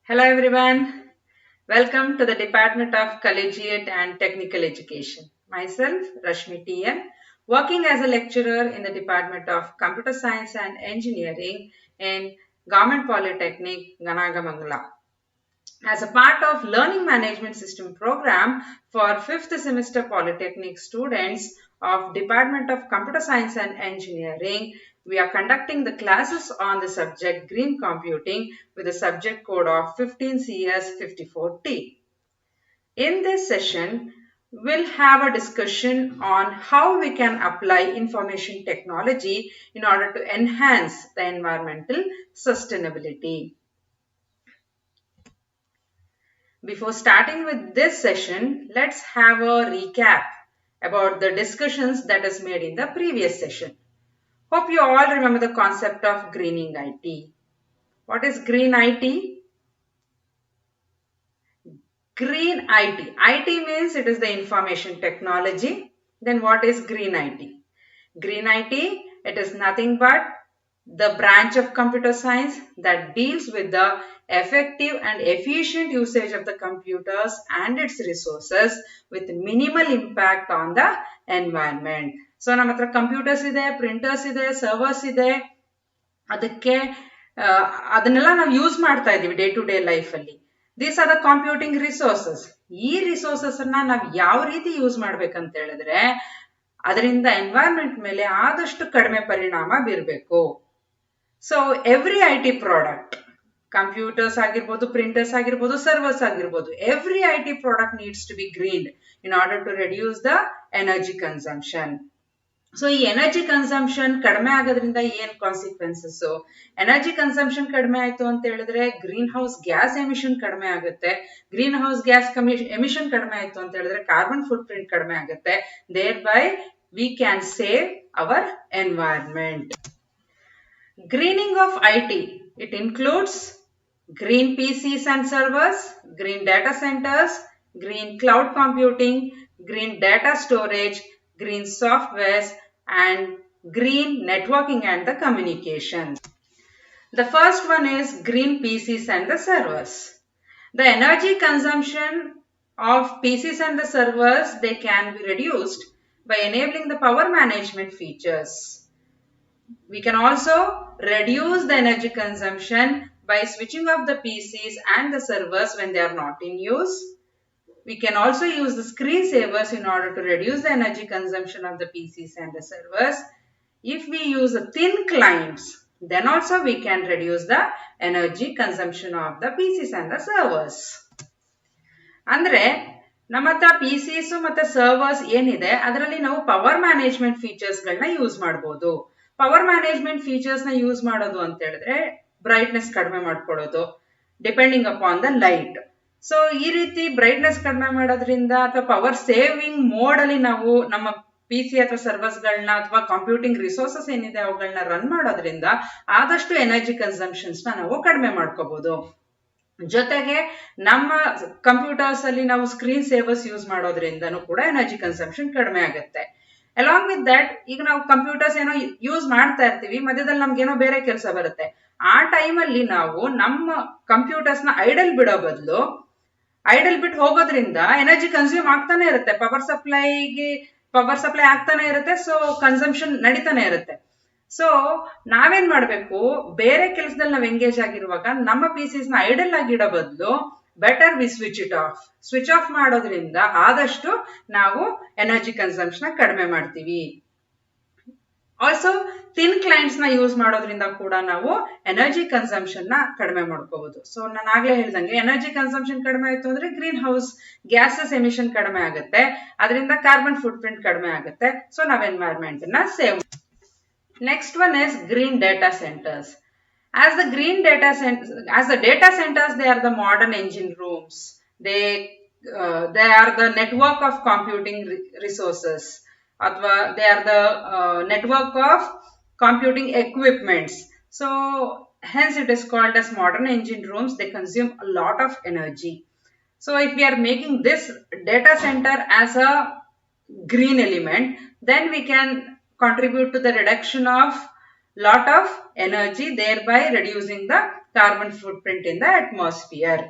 Hello everyone. Welcome to the Department of Collegiate and Technical Education. Myself, Rashmi TN, working as a lecturer in the Department of Computer Science and Engineering in Government Polytechnic, Ganagamangala. As a part of Learning Management System program for 5th semester Polytechnic students of Department of Computer Science and Engineering, we are conducting the classes on the subject Green Computing with the subject code of 15CS54T. In this session, we'll have a discussion on how we can apply information technology in order to enhance the environmental sustainability. Before starting with this session, let's have a recap about the discussions that is made in the previous session. Hope you all remember the concept of greening IT. What is green IT? Green IT. IT means it is the information technology. Then what is green IT? Green IT, it is nothing but the branch of computer science that deals with the effective and efficient usage of the computers and its resources with minimal impact on the environment. So ನಮ್ಮ ಹತ್ರ computers ಇದೆ, printers ಇದೆ, servers ಇದೆ. ಅದಕ್ಕೆ ಅದನ್ನೆಲ್ಲ ನಾವು use ಮಾಡ್ತಾ ಇದೀವಿ ಡೇ ಟು ಡೇ ಲೈಫ್ ಅಲ್ಲಿ. These are the computing resources. ಈ ರಿಸೋರ್ಸಸ್ ಅನ್ನ ನಾವು ಯಾವ ರೀತಿ ಯೂಸ್ ಮಾಡ್ಬೇಕಂತ ಹೇಳಿದ್ರೆ ಅದರಿಂದ ಎನ್ವೈರನ್ಮೆಂಟ್ ಮೇಲೆ ಆದಷ್ಟು ಕಡಿಮೆ ಪರಿಣಾಮ ಬೀರಬೇಕು. So every IT product, computers ಆಗಿರ್ಬೋದು, ಪ್ರಿಂಟರ್ಸ್ ಆಗಿರ್ಬೋದು, ಸರ್ವರ್ಸ್ ಆಗಿರ್ಬೋದು, every IT product needs to be greened in order to reduce the energy consumption. So ಈ ಎನರ್ಜಿ ಕನ್ಸಂಪ್ಷನ್ ಕಡಿಮೆ ಆಗೋದ್ರಿಂದ ಏನ್ ಕಾನ್ಸಿಕ್ವೆನ್ಸಸ್? ಎನರ್ಜಿ ಕನ್ಸಂಪ್ಷನ್ ಕಡಿಮೆ ಆಯ್ತು ಅಂತ ಹೇಳಿದ್ರೆ ಗ್ರೀನ್ ಹೌಸ್ ಗ್ಯಾಸ್ ಎಮಿಷನ್ ಕಡಿಮೆ ಆಗುತ್ತೆ. ಗ್ರೀನ್ ಹೌಸ್ ಗ್ಯಾಸ್ ಎಮಿಷನ್ ಕಡಿಮೆ ಆಯ್ತು ಅಂತ ಹೇಳಿದ್ರೆ ಕಾರ್ಬನ್ ಫುಟ್ ಪ್ರಿಂಟ್ ಕಡಿಮೆ ಆಗುತ್ತೆ. Thereby we can save our environment. Greening of IT, it includes green PCs and servers, green data centers, green cloud computing, green data storage, green softwares, and green networking and the communications. The first one is green PCs and the servers. The energy consumption of PCs and the servers, they can be reduced by enabling the power management features. We can also reduce the energy consumption by switching off the PCs and the servers when they are not in use. We can also use the screensavers in order to reduce the energy consumption of the PCs and the servers. If we use thin clients, then also we can reduce the energy consumption of the PCs and the servers. ಅಂದ್ರೆ ನಮ್ಮ ಹತ್ರ PCs ಮತ್ತೆ servers ಏನಿದೆ ಅದರಲ್ಲಿ ನಾವು power management features ಗಳನ್ನ use ಮಾಡಬಹುದು. Power management features ನ ಯೂಸ್ ಮಾಡೋದು ಅಂತ ಹೇಳಿದ್ರೆ ಬ್ರೈಟ್ನೆಸ್ ಕಡಿಮೆ ಮಾಡ್ಕೊಳ್ಳೋದು, depending upon the light. So ಈ ರೀತಿ ಬ್ರೈಟ್ನೆಸ್ ಕಡಿಮೆ ಮಾಡೋದ್ರಿಂದ ಅಥವಾ ಪವರ್ ಸೇವಿಂಗ್ ಮೋಡ್ ಅಲ್ಲಿ ನಾವು ನಮ್ಮ PC ಅಥವಾ ಸರ್ವರ್ಸ್ ಗಳನ್ನ ಅಥವಾ ಕಂಪ್ಯೂಟಿಂಗ್ ರಿಸೋರ್ಸಸ್ ಏನಿದೆ ಅವುಗಳನ್ನ ರನ್ ಮಾಡೋದ್ರಿಂದ ಆದಷ್ಟು ಎನರ್ಜಿ ಕನ್ಸಂಪ್ಷನ್ಸ್ ನಾವು ಕಡಿಮೆ ಮಾಡ್ಕೋಬಹುದು. ಜೊತೆಗೆ ನಮ್ಮ ಕಂಪ್ಯೂಟರ್ಸ್ ಅಲ್ಲಿ ನಾವು ಸ್ಕ್ರೀನ್ ಸೇವರ್ಸ್ ಯೂಸ್ ಮಾಡೋದ್ರಿಂದನೂ ಕೂಡ ಎನರ್ಜಿ ಕನ್ಸಂಪ್ಷನ್ ಕಡಿಮೆ ಆಗುತ್ತೆ. ಅಲಾಂಗ್ ವಿತ್ ದಟ್, ಈಗ ನಾವು ಕಂಪ್ಯೂಟರ್ಸ್ ಏನೋ ಯೂಸ್ ಮಾಡ್ತಾ ಇರ್ತೀವಿ, ಮಧ್ಯದಲ್ಲಿ ನಮ್ಗೇನೋ ಬೇರೆ ಕೆಲಸ ಬರುತ್ತೆ. ಆ ಟೈಮಲ್ಲಿ ನಾವು ನಮ್ಮ ಕಂಪ್ಯೂಟರ್ಸ್ ನ ಐಡಲ್ ಬಿಡೋ ಬದಲು ಐಡಲ್ ಬಿಟ್ಟು ಹೋಗೋದ್ರಿಂದ ಎನರ್ಜಿ ಕನ್ಸ್ಯೂಮ್ ಆಗ್ತಾನೆ ಇರುತ್ತೆ, ಪವರ್ ಸಪ್ಲೈ ಆಗ್ತಾನೆ ಇರುತ್ತೆ. ಸೊ ಕನ್ಸಂಪ್ಷನ್ ನಡೀತಾನೆ ಇರುತ್ತೆ. ಸೊ ನಾವೇನ್ ಮಾಡ್ಬೇಕು, ಬೇರೆ ಕೆಲಸದಲ್ಲಿ ನಾವು ಎಂಗೇಜ್ ಆಗಿರುವಾಗ ನಮ್ಮ PCs ನ ಐಡಲ್ ಆಗಿಡೋ ಬದಲು ಬೆಟರ್ ವಿ ಸ್ವಿಚ್ ಆಫ್ ಮಾಡೋದ್ರಿಂದ ಆದಷ್ಟು ನಾವು ಎನರ್ಜಿ ಕನ್ಸಂಪ್ಷನ್ ಕಡಿಮೆ ಮಾಡ್ತೀವಿ. ಆಲ್ಸೋ ಥಿನ್ ಕ್ಲೈಂಟ್ಸ್ ನ ಯೂಸ್ ಮಾಡೋದ್ರಿಂದ ಕೂಡ ನಾವು ಎನರ್ಜಿ ಕನ್ಸಂಪ್ಷನ್ ನ ಕಡಿಮೆ ಮಾಡ್ಕೋಬಹುದು. ಸೊ ನಾನು ಆಗ್ಲೇ ಹೇಳ್ದಂಗೆ ಎನರ್ಜಿ ಕನ್ಸಂಪ್ಷನ್ ಕಡಿಮೆ ಆಯ್ತು ಅಂದ್ರೆ ಗ್ರೀನ್ ಹೌಸ್ ಗ್ಯಾಸಸ್ ಎಮಿಷನ್ ಕಡಿಮೆ ಆಗುತ್ತೆ, ಅದರಿಂದ ಕಾರ್ಬನ್ ಫುಟ್ ಪ್ರಿಂಟ್ ಕಡಿಮೆ ಆಗುತ್ತೆ. ಸೊ ನಾವು ಎನ್ವೈರನ್ಮೆಂಟ್ ನ save. Next one is green data centers. As the data centers, they are the modern engine rooms. They are the network of computing resources. They are the network of computing equipments. So hence it is called as modern engine rooms. They consume a lot of energy. So if we are making this data center as a green element, then we can contribute to the reduction of lot of energy, thereby reducing the carbon footprint in the atmosphere.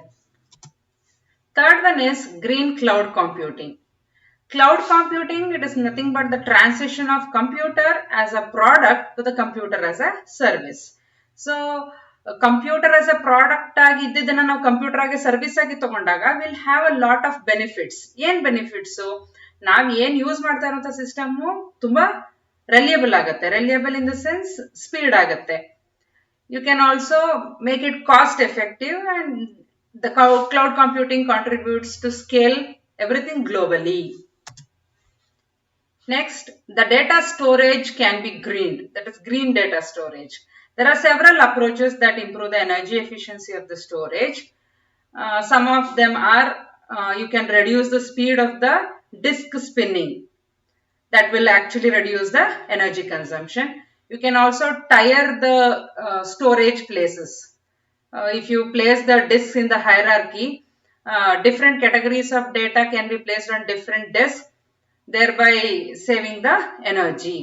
Third one is green cloud computing. Cloud computing, it is nothing but the transition of computer as a product to the computer as a service. So, computer as a product ಆಗಿ ಇದ್ದಿದ್ದನ್ನ ನಾವು computer ಆಗಿ service ಆಗಿ ತಗೊಂಡಾಗ will have a lot of benefits. ಏನ್ benefits? ನಾವ್ ಏನ್ use ಮಾಡ್ತಾ ಇರುವಂತ ಸಿಸ್ಟಮ್ ತುಂಬಾ ರಿಲಿಯಬಲ್ ಆಗುತ್ತೆ. ರಿಲಿಯಬಲ್ ಇನ್ ದ ಸೆನ್ಸ್ ಸ್ಪೀಡ್ ಆಗುತ್ತೆ. You can also make it cost effective, and the cloud computing contributes to scale everything globally. Next, the data storage can be greened, that is green data storage. There are several approaches that improve the energy efficiency of the storage. Some of them are you can reduce the speed of the disk spinning. That will actually reduce the energy consumption. You can also tier the storage places. If you place the disks in the hierarchy, different categories of data can be placed on different disks, thereby saving the energy.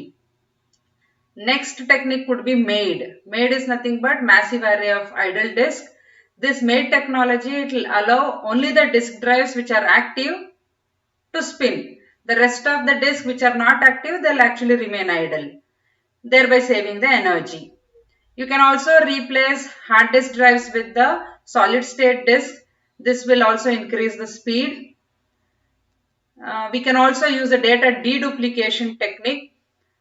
Next technique could be MAID. MAID is nothing but massive array of idle disk. This MAID technology, it will allow only the disk drives which are active to spin. The rest of the disks which are not active, they'll actually remain idle, thereby saving the energy. You can also replace hard disk drives with the solid state disk. This will also increase the speed. We can also use the data deduplication technique.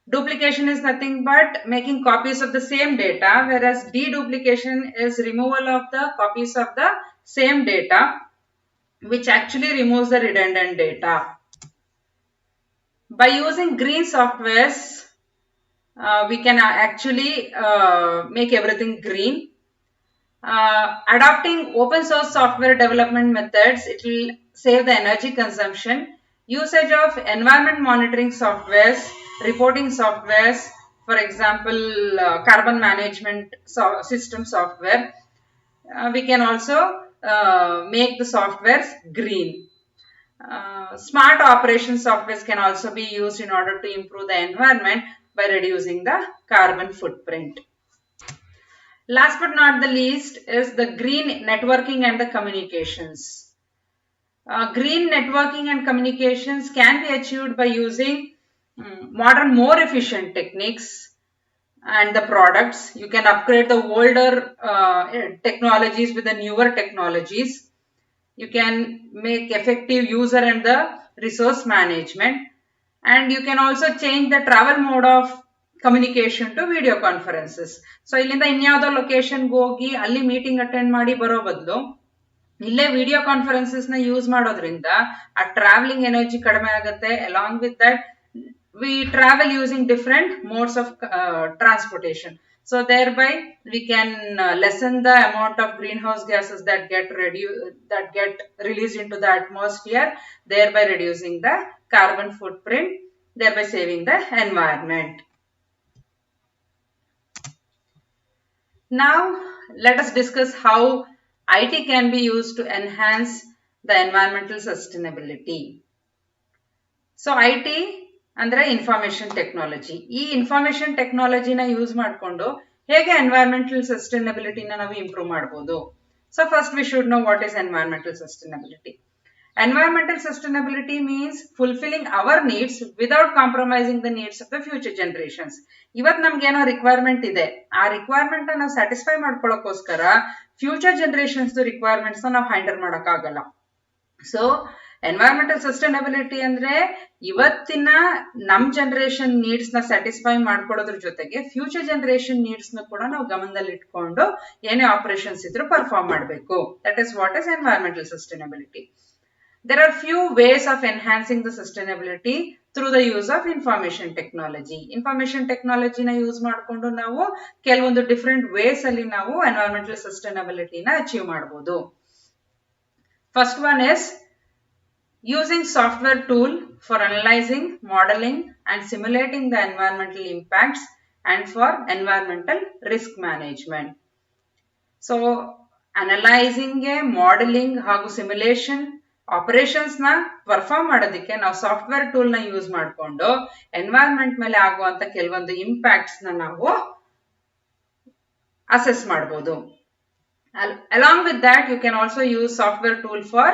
Duplication is nothing but making copies of the same data, whereas deduplication is removal of the copies of the same data, which actually removes the redundant data. By using green softwares, we can actually make everything green. Adopting open source software development methods, it will save the energy consumption. Usage of environment monitoring softwares, reporting softwares, for example, carbon management system software. We can also make the softwares green. Smart operation softwares can also be used in order to improve the environment by reducing the carbon footprint. Last but not the least is the green networking and the communications. Green networking and communications can be achieved by using modern, more efficient techniques and the products. You can upgrade the older technologies with the newer technologies. You can make effective user and the resource management. And you can also change the travel mode of communication to video conferences. So, illinda inyavado location ಹೋಗಿ ಅಲ್ಲಿ meeting attend ಮಾಡಿ ಬರೋ ಬದಲು ಇಲ್ಲೇ video conferences ನ use ಮಾಡೋದ್ರಿಂದ ಆ travelling energy ಕಡಿಮೆ ಆಗುತ್ತೆ. Along with that we travel using different modes of transportation. So thereby we can lessen the amount of greenhouse gases that get released into the atmosphere, thereby reducing the carbon footprint, thereby saving the environment. Now let us discuss how IT can be used to enhance the environmental sustainability. So IT ಅಂದ್ರೆ information technology. ಈ information ಟೆಕ್ನಾಲಜಿನ use ಮಾಡಿಕೊಂಡು ಹೇಗೆ environmental ಸಸ್ಟೈನಬಿಲಿಟಿನ ನಾವು improve ಮಾಡಬಹುದು. So first we should know what is environmental sustainability. Environmental sustainability means fulfilling our needs without compromising the needs of the future generations. ಇವತ್ತು ನಮ್ಗೆ ಏನೋ requirement ಇದೆ, ಆ ರಿಕ್ವೈರ್ಮೆಂಟ್ ನಾವು ಸ್ಯಾಟಿಸ್ಫೈ ಮಾಡ್ಕೊಳ್ಳೋಕೋಸ್ಕರ ಫ್ಯೂಚರ್ ಜನರೇಷನ್ಸ್ ರಿಕ್ವೈರ್ಮೆಂಟ್ಸ್ ನಾವು handle ಮಾಡೋಕ್ಕಾಗಲ್ಲ. So environmental sustainability ಅಂದ್ರೆ ಇವತ್ತಿನ ನಮ್ ಜನರೇಷನ್ ನೀಡ್ಸ್ ನ ಸ್ಯಾಟಿಸ್ಫೈ ಮಾಡ್ಕೊಳ್ಳೋದ್ರ ಜೊತೆಗೆ ಫ್ಯೂಚರ್ ಜನರೇಷನ್ ನೀಡ್ಸ್ ನ ಕೂಡ ನಾವು ಗಮನದಲ್ಲಿ ಇಟ್ಕೊಂಡು ಏನೇ ಆಪರೇಷನ್ಸ್ ಇದ್ರೂ ಪರ್ಫಾರ್ಮ್ ಮಾಡಬೇಕು. That is what is environmental sustainability. There are few ways of enhancing the sustainability through the use of information technology. Information technology na use ಮಾಡಿಕೊಂಡು ನಾವು ಕೆಲವೊಂದು ಡಿಫರೆಂಟ್ ವೇಸ್ ಅಲ್ಲಿ ನಾವು ಎನ್ವೈರನ್ಮೆಂಟಲ್ ಸಸ್ಟೈನಬಿಲಿಟಿ ನ ಅಚೀವ್ ಮಾಡಬಹುದು. First one is using software tool for analyzing, modeling and simulating the environmental impacts and for environmental risk management. So analyzing, modeling ಹಾಗೂ simulation operations ನ perform ಮಾಡೋದಕ್ಕೆ ನಾವು ಸಾಫ್ಟ್ವೇರ್ ಟೂಲ್ ನ use ಮಾಡಿಕೊಂಡು environment ಮೇಲೆ ಆಗುವಂತ ಕೆಲವೊಂದು ಇಂಪ್ಯಾಕ್ಟ್ಸ್ ನ ನಾವು ಅಸೆಸ್ ಮಾಡಬಹುದು. Along with that, you can also use software tool for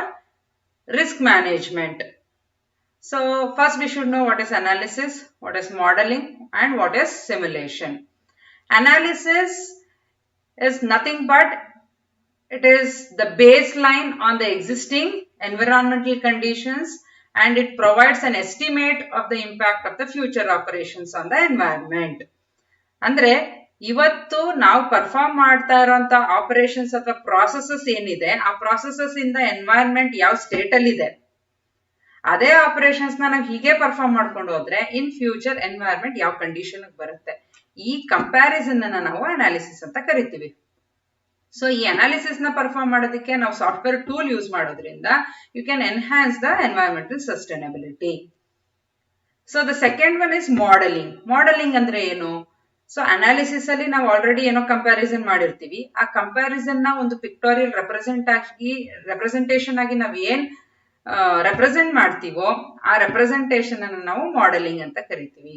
risk management. So first we should know what is analysis, what is modeling, and what is simulation. Analysis is nothing but it is the baseline on the existing environmental conditions, and it provides an estimate of the impact of the future operations on the environment. ಅಂದ್ರೆ ಇವತ್ತು ನಾವು perform ಮಾಡ್ತಾ ಇರುವಂತ operations ಅಥವಾ processes ಏನಿದೆ ಆ processes ಇಂದ environment ಯಾವ ಸ್ಟೇಟ್ ಅಲ್ಲಿ ಇದೆ, ಅದೇ ಆಪರೇಷನ್ಸ್ ನಾವು ಹೀಗೆ ಪರ್ಫಾರ್ಮ್ ಮಾಡ್ಕೊಂಡು ಹೋದ್ರೆ ಇನ್ ಫ್ಯೂಚರ್ ಎನ್ವೈರನ್ಮೆಂಟ್ ಯಾವ ಕಂಡೀಷನ್ ಬರುತ್ತೆ, ಈ ಕಂಪ್ಯಾರಿಸನ್ ಅನ್ನ ನಾವು ಅನಾಲಿಸಿಸ್ ಅಂತ ಕರಿತೀವಿ. ಸೊ ಈ ಅನಾಲಿಸಿಸ್ ನ ಪರ್ಫಾರ್ಮ್ ಮಾಡೋದಕ್ಕೆ ನಾವು ಸಾಫ್ಟ್ವೇರ್ ಟೂಲ್ ಯೂಸ್ ಮಾಡೋದ್ರಿಂದ you can enhance the environmental sustainability. So the second one is modelling. Modelling ಅಂದ್ರೆ ಏನು? ಸೊ ಅನಾಲಿಸಿಸ್ ಅಲ್ಲಿ ನಾವು ಆಲ್ರೆಡಿ ಏನೋ ಕಂಪ್ಯಾರಿಸನ್ ಮಾಡಿರ್ತೀವಿ, ಆ ಕಂಪ್ಯಾರಿಸನ್ ನ ಒಂದು ಪಿಕ್ಟೋರಿಯಲ್ ರೆಪ್ರೆಸೆಂಟೇಷನ್ ಆಗಿ ನಾವು ಏನ್ ರೆಪ್ರೆಸೆಂಟ್ ಮಾಡ್ತೀವೋ ಆ ರೆಪ್ರೆಸೆಂಟೇಷನ್ ಅನ್ನು ನಾವು ಮಾಡೆಲಿಂಗ್ ಅಂತ ಕರಿತೀವಿ.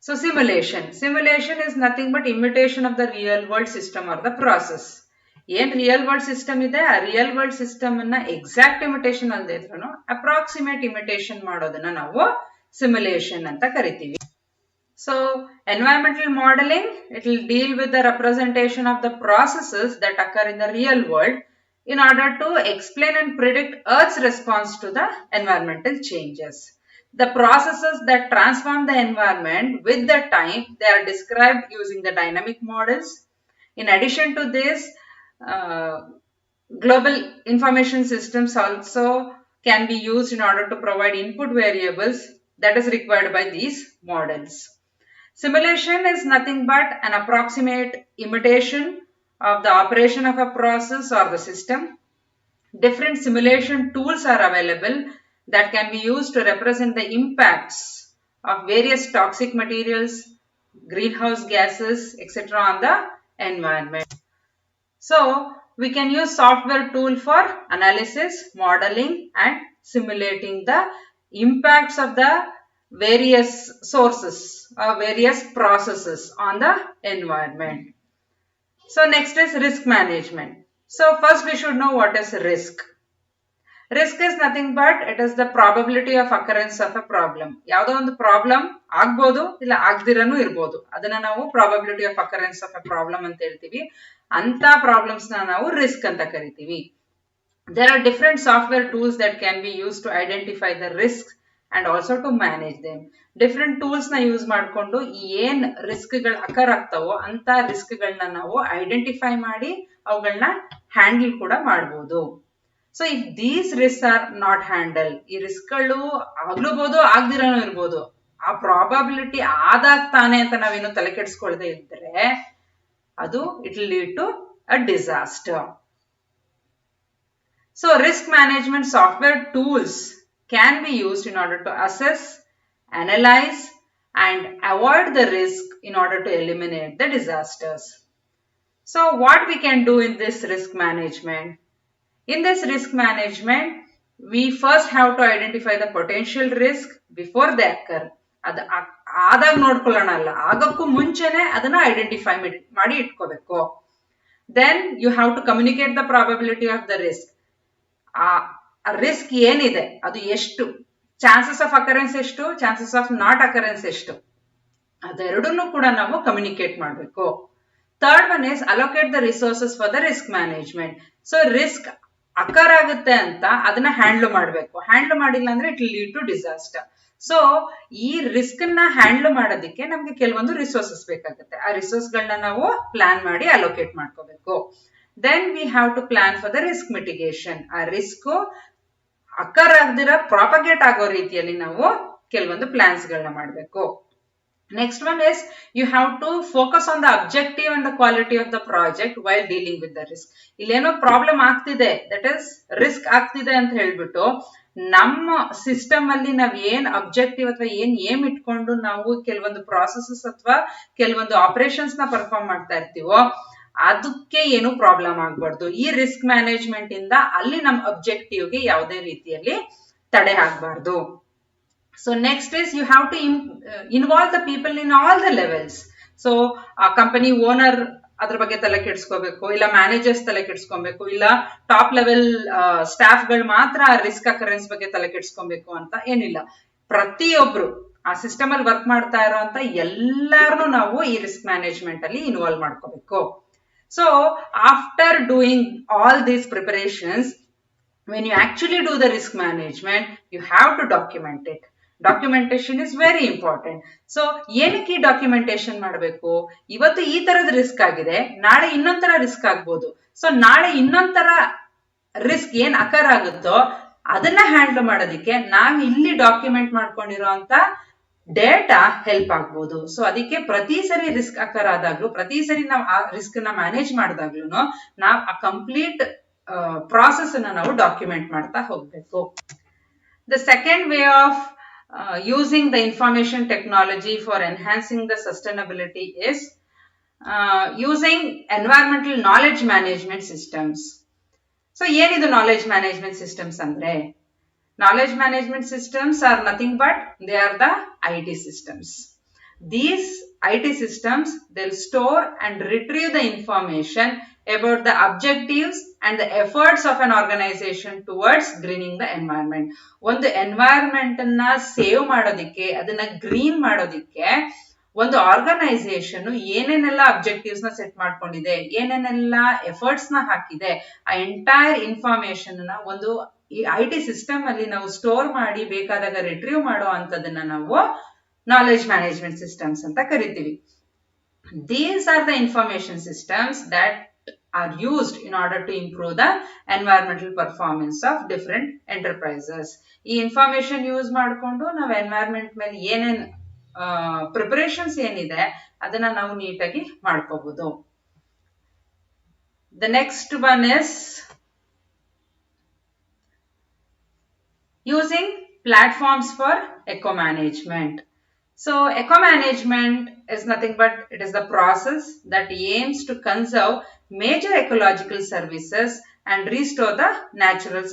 So simulation is nothing but imitation of the real world system or the process. ಏನ್ ರಿಯಲ್ ವರ್ಲ್ಡ್ ಸಿಸ್ಟಮ್ ಇದೆ ಆ ರಿಯಲ್ ವರ್ಲ್ಡ್ ಸಿಸ್ಟಮ್ ಅನ್ನ ಎಕ್ಸಾಕ್ಟ್ ಇಮಿಟೇಷನ್ ಅಲ್ಲದೆ ಇದ್ರೂ ಅಪ್ರಾಕ್ಸಿಮೇಟ್ ಇಮಿಟೇಷನ್ ಮಾಡೋದನ್ನ ನಾವು ಸಿಮ್ಯುಲೇಷನ್ ಅಂತ ಕರಿತೀವಿ. So environmental modelling it will deal with the representation of the processes that occur in the real world in order to explain and predict Earth's response to the environmental changes. The processes that transform the environment with the time, they are described using the dynamic models. In addition to this, global information systems also can be used in order to provide input variables that is required by these models. Simulation is nothing but an approximate imitation of the operation of a process or the system. Different simulation tools are available that can be used to represent the impacts of various toxic materials, greenhouse gases, etc. on the environment. So, we can use software tool for analysis, modeling and simulating the impacts of the various sources or various processes on the environment. So next is risk management. So first we should know what is risk. Risk is nothing but it is the probability of occurrence of a problem. ಯಾವುದೋ ಒಂದು problem ಆಗ್ಬೋದು ಇಲ್ಲ ಆಗದಿರನೂ ಇರಬಹುದು, ಅದನ್ನ ನಾವು probability of occurrence of a problem ಅಂತ ಹೇಳ್ತೀವಿ. ಅಂತ ಪ್ರಾಬ್ಲಮ್ಸ್ ನಾವು ರಿಸ್ಕ್ ಅಂತ ಕರಿತೀವಿ. There are different software tools that can be used to identify the risks and also to manage them. Different tools ನ ಯೂಸ್ ಮಾಡಿಕೊಂಡು ಏನ್ ರಿಸ್ಕ್ ಗಳು ಅಕರ್ ಆಗ್ತಾವೋ ಅಂತ ರಿಸ್ಕ್ ಗಳನ್ನ ನಾವು ಐಡೆಂಟಿಫೈ ಮಾಡಿ ಅವುಗಳನ್ನ ಹ್ಯಾಂಡಲ್ ಕೂಡ ಮಾಡಬಹುದು. So if these risk are not handle, ಈ ರಿಸ್ಕ್ ಗಳು ಆಗ್ಲೂಬಹುದು ಆಗ್ದಿರನೂ ಇರ್ಬೋದು, ಆ ಪ್ರಾಬಬಿಲಿಟಿ ಆದಾಗ ತಾನೆ ಅಂತ ನಾವೇನು ತಲೆ ಕೆಡಿಸ್ಕೊಳ್ದೆ ಇದ್ರೆ ಅದು it will lead to a disaster. So risk management software tools can be used in order to assess, analyze and avoid the risk in order to eliminate the disasters. So what we can do in this risk management? In this risk management, we first have to identify the potential risk before they occur. ಅದು ಆದಾಗ ನೋಡ್ಕೊಳ್ಳೋಣ ಅಲ್ಲ, ಆಗಕ್ಕೂ ಮುಂಚೆನೆ ಅದನ್ನ identify ಮಾಡಿ ಇಟ್ಕೋಬೇಕು. Then you have to communicate the probability of the risk. Risk ಏನಿದೆ ಅದು ಎಷ್ಟು, ಚಾನ್ಸಸ್ ಆಫ್ ಅಕರೆನ್ಸ್ ಎಷ್ಟು, ಚಾನ್ಸಸ್ ಆಫ್ ನಾಟ್ ಅಕರೆನ್ಸ್ ಎಷ್ಟು, ಅದೆರಡನ್ನೂ ಕೂಡ ನಾವು ಕಮ್ಯುನಿಕೇಟ್ ಮಾಡಬೇಕು. Third one is allocate the resources for the risk management. So risk occur ಆಗುತ್ತೆ ಅಂತ ಅದನ್ನ ಹ್ಯಾಂಡ್ಲ್ ಮಾಡಬೇಕು. ಹ್ಯಾಂಡ್ಲ್ ಮಾಡಿಲ್ಲ ಅಂದ್ರೆ it will lead to disaster. So ಈ ರಿಸ್ಕ್ ನ ಹ್ಯಾಂಡ್ಲ್ ಮಾಡೋದಕ್ಕೆ ನಮ್ಗೆ ಕೆಲವೊಂದು ರಿಸೋರ್ಸಸ್ ಬೇಕಾಗುತ್ತೆ. ಆ ರಿಸೋರ್ಸ್ ಗಳನ್ನ ನಾವು ಪ್ಲಾನ್ ಮಾಡಿ ಅಲೋಕೇಟ್ ಮಾಡ್ಕೋಬೇಕು. Then we have to plan for the risk mitigation. ಆ ರಿಸ್ಕ್ ಅಕರ್ ಆಗದಿರ ಪ್ರಾಪಗೇಟ್ ಆಗೋ ರೀತಿಯಲ್ಲಿ ನಾವು ಕೆಲವೊಂದು ಪ್ಲಾನ್ಸ್ ಗಳನ್ನ ಮಾಡಬೇಕು. Next one is you have to focus on the objective and the quality of the project while dealing with the risk. ಇಲ್ಲೇನೋ problem ಆಗ್ತಿದೆ, ದಟ್ ಇಸ್ ರಿಸ್ಕ್ ಆಗ್ತಿದೆ ಅಂತ ಹೇಳ್ಬಿಟ್ಟು ನಮ್ಮ ಸಿಸ್ಟಮ್ ಅಲ್ಲಿ ನಾವ್ ಏನ್ ಅಬ್ಜೆಕ್ಟಿವ್ ಅಥವಾ ಏನ್ ಏಮ್ ಇಟ್ಕೊಂಡು ನಾವು ಕೆಲವೊಂದು ಪ್ರಾಸೆಸಸ್ ಅಥವಾ ಕೆಲವೊಂದು ಆಪರೇಷನ್ಸ್ ನ ಪರ್ಫಾರ್ಮ್ ಮಾಡ್ತಾ ಇರ್ತೀವೋ ಅದಕ್ಕೆ ಏನು ಪ್ರಾಬ್ಲಮ್ ಆಗ್ಬಾರ್ದು. ಈ ರಿಸ್ಕ್ ಮ್ಯಾನೇಜ್ಮೆಂಟ್ ಇಂದ ಅಲ್ಲಿ ನಮ್ಮ ಅಬ್ಜೆಕ್ಟಿವ್ಗೆ ಯಾವುದೇ ರೀತಿಯಲ್ಲಿ ತಡೆ ಆಗ್ಬಾರ್ದು. So next is you have to involve the people in all the levels. So ಆ ಕಂಪನಿ ಓನರ್ ಅದ್ರ ಬಗ್ಗೆ ತಲೆ ಕೆಡ್ಸ್ಕೋಬೇಕು, ಇಲ್ಲ ಮ್ಯಾನೇಜರ್ಸ್ ತಲೆ ಕೆಡ್ಸ್ಕೊಬೇಕು, ಇಲ್ಲ ಟಾಪ್ ಲೆವೆಲ್ ಸ್ಟಾಫ್ಗಳು ಮಾತ್ರ ರಿಸ್ಕ್ ಅಕರೆನ್ಸ್ ಬಗ್ಗೆ ತಲೆ ಕೆಡ್ಸ್ಕೊಬೇಕು ಅಂತ ಏನಿಲ್ಲ. ಪ್ರತಿಯೊಬ್ರು ಆ ಸಿಸ್ಟಮ್ ಅಲ್ಲಿ ವರ್ಕ್ ಮಾಡ್ತಾ ಇರೋಂತ ಎಲ್ಲಾರನು ನಾವು ಈ ರಿಸ್ಕ್ ಮ್ಯಾನೇಜ್ಮೆಂಟ್ ಅಲ್ಲಿ ಇನ್ವಾಲ್ವ್ ಮಾಡ್ಕೋಬೇಕು. So after doing all these preparations, when you actually do the risk management, you have to document it. Documentation is very important. So ಏನಕ್ಕೆ ಡಾಕ್ಯುಮೆಂಟೇಶನ್ ಮಾಡಬೇಕು? ಇವತ್ತು ಈ ತರದ ರಿಸ್ಕ್ ಆಗಿದೆ, ನಾಳೆ ಇನ್ನೊಂಥರ ರಿಸ್ಕ್ ಆಗ್ಬೋದು. ಸೊ ನಾಳೆ ಇನ್ನೊಂಥರ ರಿಸ್ಕ್ ಏನ್ ಅಕರ್ ಆಗುತ್ತೋ ಅದನ್ನ ಹ್ಯಾಂಡಲ್ ಮಾಡೋದಿಕ್ಕೆ ನಾವ್ ಇಲ್ಲಿ ಡಾಕ್ಯುಮೆಂಟ್ ಮಾಡ್ಕೊಂಡಿರೋಂತ ಡೇಟಾ ಹೆಲ್ಪ್ ಆಗ್ಬೋದು. ಸೊ ಅದಕ್ಕೆ ಪ್ರತಿ ಸರಿ ರಿಸ್ಕ್ ಅಕರ್ ಆದಾಗ್ಲೂ, ಪ್ರತಿ ಸರಿ ನಾವು ಆ ರಿಸ್ಕ್ ನ ಮ್ಯಾನೇಜ್ ಮಾಡಿದಾಗ್ಲೂ ನಾವು ಆ ಕಂಪ್ಲೀಟ್ ಪ್ರಾಸೆಸ್ ಅನ್ನ ನಾವು ಡಾಕ್ಯುಮೆಂಟ್ ಮಾಡ್ತಾ ಹೋಗ್ಬೇಕು. The second way of using the information technology for enhancing the sustainability is using environmental knowledge management systems. So ಏನಿದು knowledge management systems ಅಂದ್ರೆ? Knowledge management systems are nothing but they are the IT systems. These IT systems, they'll store and retrieve the information about the objectives and the efforts of an organization towards greening the environment. ಒಂದು environment ಅನ್ನ save ಮಾಡೋದಿಕ್ಕೆ, ಅದನ್ನ green ಮಾಡೋದಿಕ್ಕೆ ಒಂದು organisation ಏನೇನೆಲ್ಲ objectives ನ set ಮಾಡ್ಕೊಂಡಿದೆ, ಏನೇನೆಲ್ಲ ಎಫರ್ಟ್ಸ್ ನ ಹಾಕಿದೆ, ಆ ಎಂಟೈರ್ ಇನ್ಫಾರ್ಮೇಶನ್ ನ ಒಂದು ಈ IT ಸಿಸ್ಟಮ್ ಅಲ್ಲಿ ನಾವು ಸ್ಟೋರ್ ಮಾಡಿ ಬೇಕಾದಾಗ ರಿಟ್ರೀವ್ ಮಾಡೋ ಅಂತದನ್ನ ನಾವು ನಾಲೆಡ್ಜ್ ಮ್ಯಾನೇಜ್ಮೆಂಟ್ ಸಿಸ್ಟಮ್ಸ್ ಅಂತ ಕರಿತೀವಿ. These are the information systems that are used in order to improve the environmental performance of different enterprises. ಈ ಇನ್ಫಾರ್ಮೇಶನ್ ಯೂಸ್ ಮಾಡಿಕೊಂಡು ನಾವು ಎನ್ವೈರನ್ಮೆಂಟ್ ಮೇಲೆ ಏನೇನ್ ಪ್ರಿಪರೇಷನ್ಸ್ ಏನಿದೆ ಅದನ್ನ ನಾವು ನೀಟಾಗಿ ಮಾಡ್ಕೋಬಹುದು. The next one is using platforms for eco management. So eco management is nothing but it is the process that aims to conserve major ecological services and restore the natural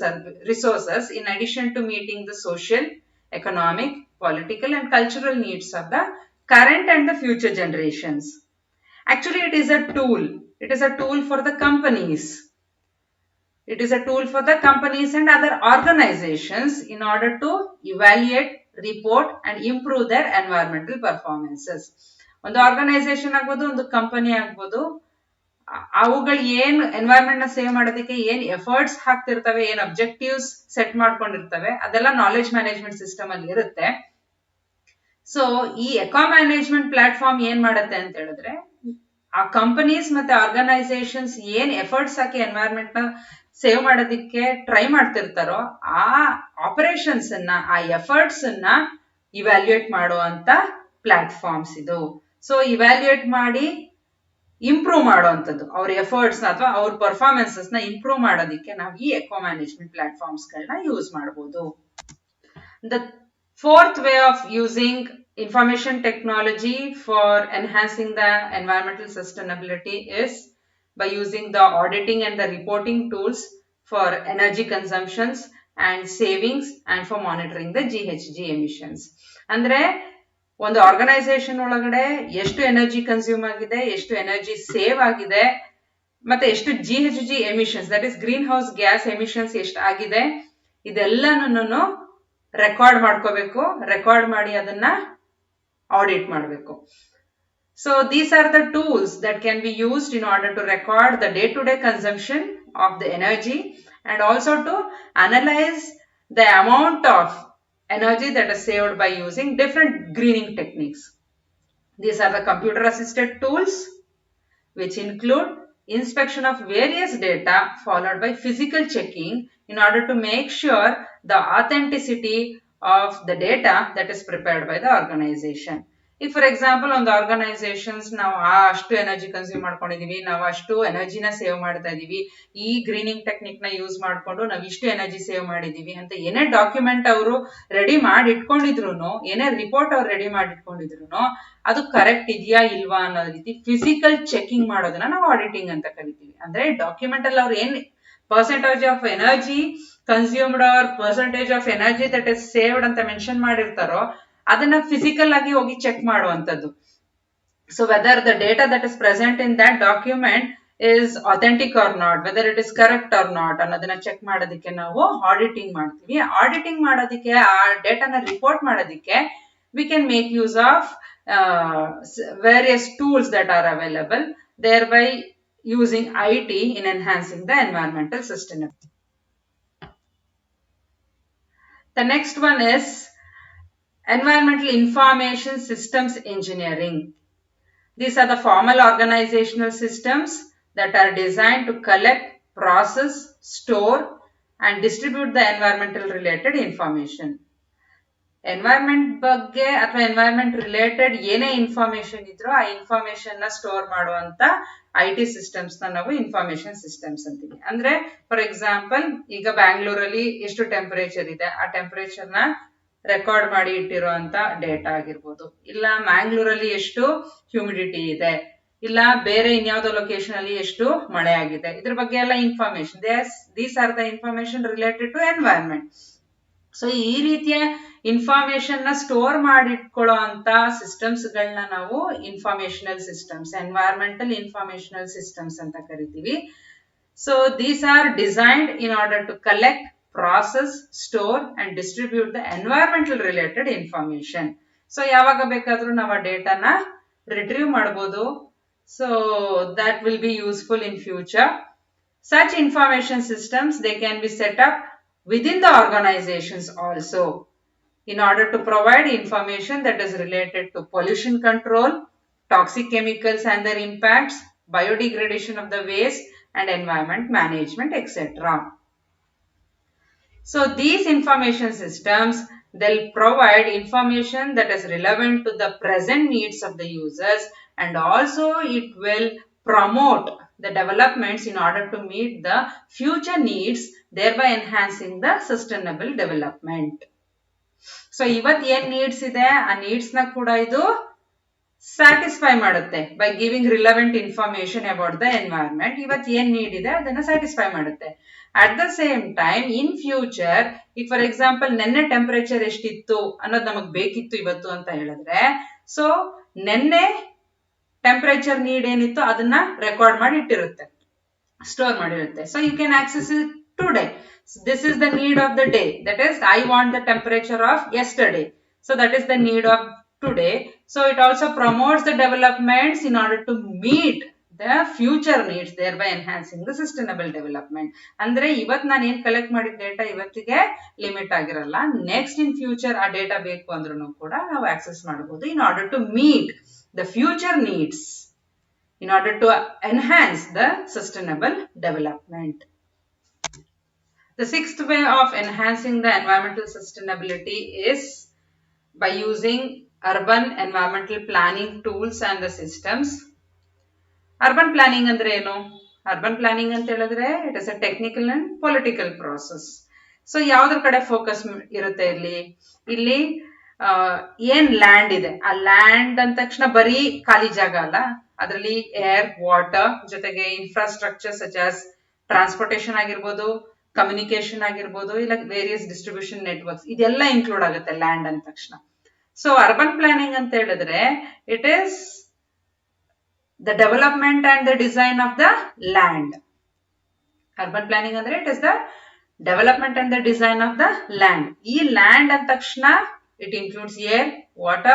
resources in addition to meeting the social, economic, political and cultural needs of the current and the future generations. Actually, it is a tool. It is a tool for the companies. It is a tool for the companies and other organizations in order to evaluate, report and improve their environmental performances. ಒಂದು organisation ಆಗ್ಬೋದು, ಒಂದು company ಆಗ್ಬೋದು, ಅವುಗಳು ಏನ್ environment ನ save ಮಾಡೋದಕ್ಕೆ ಏನ್ efforts ಹಾಕ್ತಿರ್ತವೆ, ಏನ್ ಅಬ್ಜೆಕ್ಟಿವ್ಸ್ ಸೆಟ್ ಮಾಡ್ಕೊಂಡಿರ್ತವೆ, ಅದೆಲ್ಲ ನಾಲೆಡ್ಜ್ ಮ್ಯಾನೇಜ್ಮೆಂಟ್ ಸಿಸ್ಟಮ್ ಅಲ್ಲಿ ಇರುತ್ತೆ. ಸೊ ಈ ಎಕೋ ಮ್ಯಾನೇಜ್ಮೆಂಟ್ ಪ್ಲಾಟ್ಫಾರ್ಮ್ ಏನ್ ಮಾಡುತ್ತೆ ಅಂತ ಹೇಳಿದ್ರೆ, ಆ ಕಂಪನೀಸ್ ಮತ್ತೆ ಆರ್ಗನೈಸೇಷನ್ಸ್ ಏನ್ ಎಫರ್ಟ್ಸ್ ಹಾಕಿ ಎನ್ವೈರನ್ಮೆಂಟ್ ನ ಸೇವ್ ಮಾಡೋದಿಕ್ಕೆ ಟ್ರೈ ಮಾಡ್ತಿರ್ತಾರೋ ಆ ಆಪರೇಷನ್ಸ್ ಅನ್ನ, ಆ ಎಫರ್ಟ್ಸ್ ಅನ್ನ ಇವ್ಯಾಲ್ಯೂಯೇಟ್ ಮಾಡುವಂತ ಪ್ಲಾಟ್ಫಾರ್ಮ್ಸ್ ಇದು. ಸೊ ಇವ್ಯಾಲ್ಯೂಯೇಟ್ ಮಾಡಿ ಇಂಪ್ರೂವ್ ಮಾಡುವಂಥದ್ದು, ಅವ್ರ ಎಫರ್ಟ್ಸ್ ಅಥವಾ ಅವ್ರ ಪರ್ಫಾರ್ಮೆನ್ಸಸ್ ನ ಇಂಪ್ರೂವ್ ಮಾಡೋದಿಕ್ಕೆ ನಾವು ಈ ಎಕೋ ಮ್ಯಾನೇಜ್ಮೆಂಟ್ ಪ್ಲಾಟ್ಫಾರ್ಮ್ಸ್ ಗಳನ್ನ ಯೂಸ್ ಮಾಡಬಹುದು. The fourth way of using information technology for enhancing the environmental sustainability is by using the auditing and the reporting tools for energy consumptions and savings and for monitoring the GHG emissions. ಅಂದ್ರೆ ಒಂದು organisation ಒಳಗಡೆ ಎಷ್ಟು energy consume ಆಗಿದೆ, ಎಷ್ಟು energy save ಆಗಿದೆ, ಮತ್ತೆ ಎಷ್ಟು GHG emissions, that is green house gas emissions ಎಷ್ಟು ಆಗಿದೆ, ಇದೆಲ್ಲನೂ ರೆಕಾರ್ಡ್ ಮಾಡ್ಕೋಬೇಕು. ರೆಕಾರ್ಡ್ ಮಾಡಿ ಅದನ್ನ ಆಡಿಟ್ ಮಾಡಬೇಕು. So these are the tools that can be used in order to record the day-to-day consumption of the energy and also to analyze the amount of energy that is saved by using different greening techniques. These are the computer-assisted tools which include inspection of various data followed by physical checking in order to make sure the authenticity of the data that is prepared by the organization. If for example on the organizations ನಾವು ಅಷ್ಟು energy consume ಮಾಡ್ಕೊಂಡಿದೀವಿ, ನಾವು ಅಷ್ಟು ಎನರ್ಜಿನ save ಮಾಡ್ತಾ ಇದೀವಿ, ಈ greening technique ನ use ಮಾಡ್ಕೊಂಡು ನಾವು ಇಷ್ಟು ಎನರ್ಜಿ ಸೇವ್ ಮಾಡಿದೀವಿ ಅಂತ ಏನೇ ಡಾಕ್ಯುಮೆಂಟ್ ಅವರು ರೆಡಿ ಮಾಡಿ ಇಟ್ಕೊಂಡಿದ್ರು, ಏನೇ ರಿಪೋರ್ಟ್ ಅವ್ರು ರೆಡಿ ಮಾಡಿ ಇಟ್ಕೊಂಡಿದ್ರು, ಅದು ಕರೆಕ್ಟ್ ಇದೆಯಾ ಇಲ್ವಾ ಅನ್ನೋ ರೀತಿ ಫಿಸಿಕಲ್ ಚೆಕಿಂಗ್ ಮಾಡೋದನ್ನ ನಾವು ಆಡಿಟಿಂಗ್ ಅಂತ ಕರಿತೀವಿ. ಅಂದ್ರೆ ಡಾಕ್ಯುಮೆಂಟ್ ಅಲ್ಲಿ ಅವ್ರು ಏನ್ percentage of energy consumed or percentage of energy that is saved ಅಂತ ಮೆನ್ಷನ್ ಮಾಡಿರ್ತಾರೋ ಅದನ್ನ ಫಿಸಿಕಲ್ ಆಗಿ ಹೋಗಿ ಚೆಕ್ ಮಾಡುವಂತದ್ದು. So whether the data that is present in that document is authentic or not, whether it is correct or not ಅನ್ನೋದನ್ನ check ಮಾಡೋದಕ್ಕೆ ನಾವು auditing ಮಾಡ್ತೀವಿ. ಆಡಿಟಿಂಗ್ ಮಾಡೋದಕ್ಕೆ ಆ ಡೇಟಾನ ರಿಪೋರ್ಟ್ ಮಾಡೋದಕ್ಕೆ we can make use of various tools that are available, thereby using IT in enhancing the environmental sustainability. The next one is environmental information systems engineering. These are the formal organizational systems that are designed to collect, process, store and distribute the environmental related information. Environment ಬಗ್ಗೆ ಅಥವಾ environment related ಏನೇ information ಇದ್ರೂ ಆ information ನ store ಮಾಡುವಂತ IT systems ನ ನಾವು information systems ಅಂತೀವಿ. ಅಂದ್ರೆ ಫಾರ್ ಎಕ್ಸಾಂಪಲ್ ಈಗ ಬ್ಯಾಂಗ್ಳೂರಲ್ಲಿ ಎಷ್ಟು ಟೆಂಪರೇಚರ್ ಇದೆ ಆ ಟೆಂಪರೇಚರ್ ನ ರೆಕಾರ್ಡ್ ಮಾಡಿ ಇಟ್ಟಿರುವಂತ ಡೇಟಾ ಆಗಿರ್ಬೋದು, ಇಲ್ಲ ಮ್ಯಾಂಗ್ಳೂರಲ್ಲಿ ಎಷ್ಟು ಹ್ಯೂಮಿಡಿಟಿ ಇದೆ, ಇಲ್ಲ ಬೇರೆ ಇನ್ಯಾವುದೋ ಲೊಕೇಶನ್ ಅಲ್ಲಿ ಎಷ್ಟು ಮಳೆ ಆಗಿದೆ, ಇದ್ರ ಬಗ್ಗೆ ಎಲ್ಲ information. These are the information related to environment. So ಈ ರೀತಿಯ ಇನ್ಫಾರ್ಮೇಶನ್ ನ ಸ್ಟೋರ್ ಮಾಡಿಟ್ಕೊಳ್ಳೋ ಅಂತ ಸಿಸ್ಟಮ್ಸ್ ಗಳನ್ನ ನಾವು informational systems, environmental informational systems ಅಂತ ಕರಿತೀವಿ. So these are designed in order to collect, process, store and distribute the environmental related information. So ಯಾವಾಗ ಬೇಕಾದ್ರೂ ನಾವು ಆ ಡೇಟಾನ ರಿಟ್ರೀವ್ ಮಾಡಬಹುದು. So that will be useful in future. Such information systems, they can be set up within the organizations also in order to provide information that is related to pollution control, toxic chemicals and their impacts, biodegradation of the waste and environment management, etc. So these information systems, they'll provide information that is relevant to the present needs of the users, and also it will promote the developments in order to meet the future needs, thereby enhancing the sustainable development. So ಇವತ್ತು ಏನ್ needs ಇದೆ ಆ needs ನ ಕೂಡ ಇದು satisfy ಮಾಡುತ್ತೆ by giving relevant information about the environment. ಇವತ್ತು ಏನ್ ನೀಡ್ ಇದೆ ಅದನ್ನ ಸ್ಯಾಟಿಸ್ಫೈ ಮಾಡುತ್ತೆ. At the same time in future, ಈಗ ಫಾರ್ ಎಕ್ಸಾಂಪಲ್ ನೆನ್ನೆ ಟೆಂಪರೇಚರ್ ಎಷ್ಟಿತ್ತು ಅನ್ನೋದು ನಮಗ್ ಬೇಕಿತ್ತು ಇವತ್ತು ಅಂತ ಹೇಳಿದ್ರೆ, ಸೊ ನೆನ್ನೆ ಟೆಂಪರೇಚರ್ ನೀಡ್ ಏನಿತ್ತು ಅದನ್ನ ರೆಕಾರ್ಡ್ ಮಾಡಿ ಇಟ್ಟಿರುತ್ತೆ, ಸ್ಟೋರ್ ಮಾಡಿರುತ್ತೆ. So you can access it today. This is the need of the day. That is, I want the temperature of yesterday. So that is the need of today. So it also promotes the developments in order to meet the future needs, thereby enhancing the sustainable development. ಅಂದ್ರೆ ಇವತ್ತು ನಾನು ಏನ್ collect ಮಾಡಿದ data ಇವತ್ತಿಗೆ limit ಆಗಿರಲ್ಲ, next in future ಆ data ಬೇಕು ಅಂದ್ರೂ ಕೂಡ ನಾವು ಆಕ್ಸೆಸ್ ಮಾಡಬಹುದು in order to meet the future needs, in order to enhance the sustainable development. The sixth way of enhancing the environmental sustainability is by using urban environmental planning tools and the systems. Urban planning andre eno? Urban planning anta helidre it is a technical and political process. So yaudar kade focus irutte illi ಏನ್ land ಇದೆ ಆ land ಅಂದ ತಕ್ಷಣ ಬರೀ ಖಾಲಿ ಜಾಗ ಅಲ್ಲ, ಅದರಲ್ಲಿ ಏರ್, ವಾಟರ್ ಜೊತೆಗೆ ಇನ್ಫ್ರಾಸ್ಟ್ರಕ್ಚರ್ ಸಚ್ ಆಸ್ ಟ್ರಾನ್ಸ್ಪೋರ್ಟೇಷನ್ ಆಗಿರ್ಬೋದು, ಕಮ್ಯುನಿಕೇಶನ್ ಆಗಿರ್ಬೋದು, ಇಲ್ಲ ವೇರಿಯಸ್ ಡಿಸ್ಟ್ರಿಬ್ಯೂಷನ್ ನೆಟ್ವರ್ಕ್ಸ್, ಇದೆಲ್ಲ ಇನ್ಕ್ಲೂಡ್ ಆಗುತ್ತೆ ಲ್ಯಾಂಡ್ ಅಂದ ತಕ್ಷಣ. ಸೊ ಅರ್ಬನ್ ಪ್ಲಾನಿಂಗ್ ಅಂತ ಹೇಳಿದ್ರೆ it is the development and the design of the land. Urban planning ಅಂದ್ರೆ it is the development and the design of the land. ಈ ಲ್ಯಾಂಡ್ ಅಂದ ತಕ್ಷಣ it includes air, water,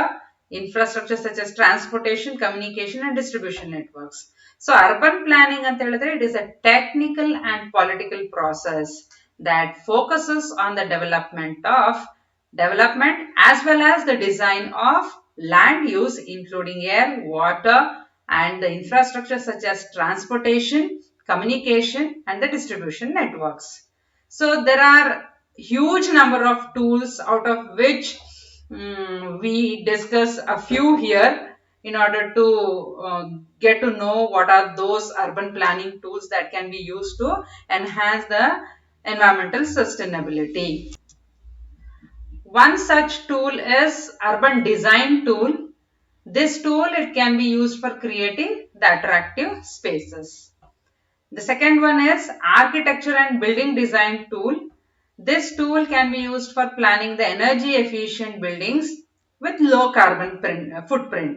infrastructure such as transportation, communication and distribution networks. So urban planning anta helidre it is a technical and political process that focuses on the development as well as the design of land use including air, water and the infrastructure such as transportation, communication and the distribution networks. So there are huge number of tools, out of which we discuss a few here in order to get to know what are those urban planning tools that can be used to enhance the environmental sustainability. One such tool is urban design tool. This tool, it can be used for creating the attractive spaces. The second one is architecture and building design tool. This tool can be used for planning the energy efficient buildings with low carbon footprint.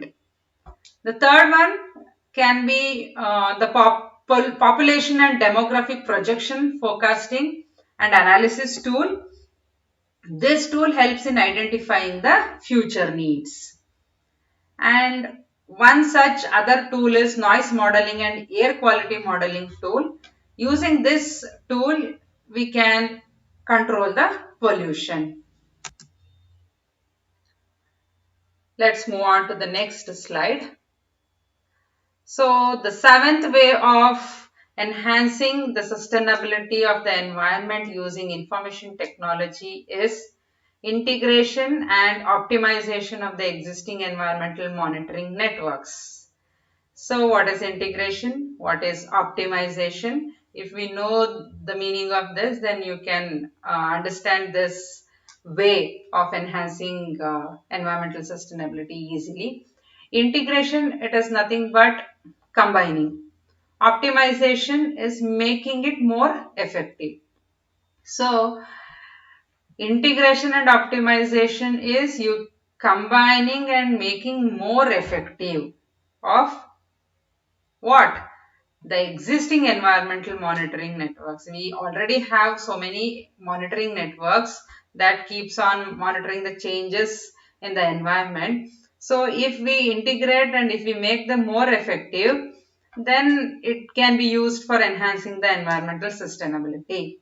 The third one can be the population and demographic projection forecasting and analysis tool. This tool helps in identifying the future needs. And one such other tool is noise modeling and air quality modeling tool. Using this tool, we can control the pollution. Let's move on to the next slide. So the seventh way of enhancing the sustainability of the environment using information technology is integration and optimization of the existing environmental monitoring networks. So what is integration? What is optimization? If we know the meaning of this, then you can understand this way of enhancing environmental sustainability easily. Integration, it is nothing but combining. Optimization is making it more effective. So integration and optimization is you combining and making more effective of what? The existing environmental monitoring networks. We already have so many monitoring networks that keeps on monitoring the changes in the environment. So if we integrate and if we make them more effective, then it can be used for enhancing the environmental sustainability.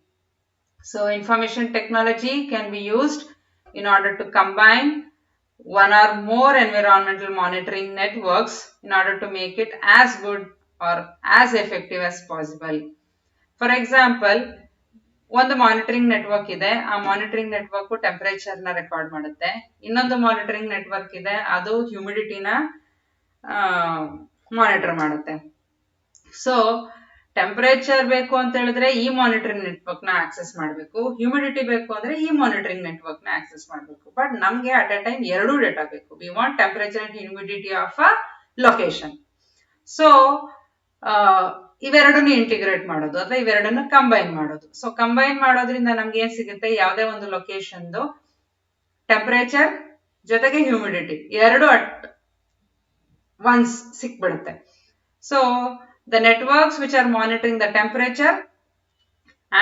So information technology can be used in order to combine one or more environmental monitoring networks in order to make it as good or as effective as possible. For example, ಒಂದು monitoring network ಇದೆ. ಆ monitoring network temperature ನ record ಮಾಡುತ್ತೆ. ಇನ್ನೊಂದು monitoring network ಇದೆ, ಅದು ಹ್ಯೂಮಿಡಿಟಿನ monitor ಮಾಡುತ್ತೆ. So temperature ಬೇಕು ಅಂತ ಹೇಳಿದ್ರೆ ಈ ಮಾನಿಟರಿಂಗ್ ನೆಟ್ವರ್ಕ್ ನ ಆಕ್ಸೆಸ್ ಮಾಡಬೇಕು, ಹ್ಯೂಮಿಡಿಟಿ ಬೇಕು ಅಂದ್ರೆ ಈ ಮಾನಿಟರಿಂಗ್ ನೆಟ್ವರ್ಕ್ ನ ಆಕ್ಸೆಸ್ ಮಾಡಬೇಕು. ಬಟ್ ನಮ್ಗೆ ಅಟ್ ಎ ಟೈಮ್ ಎರಡೂ ಡೇಟಾ ಬೇಕು. We want temperature and humidity of a location. So ಇವೆರಡನ್ನು ಇಂಟಿಗ್ರೇಟ್ ಮಾಡೋದು ಅಥವಾ ಇವೆರಡನ್ನು ಕಂಬೈನ್ ಮಾಡೋದು. ಸೊ ಕಂಬೈನ್ ಮಾಡೋದ್ರಿಂದ ನಮ್ಗೆ ಏನ್ ಸಿಗುತ್ತೆ, ಯಾವುದೇ ಒಂದು ಲೊಕೇಶನ್ದು ಟೆಂಪರೇಚರ್ ಜೊತೆಗೆ ಹ್ಯೂಮಿಡಿಟಿ ಎರಡು ಅಟ್ ಒನ್ಸ್ ಸಿಕ್ಬಿಡುತ್ತೆ. So the networks which are monitoring the temperature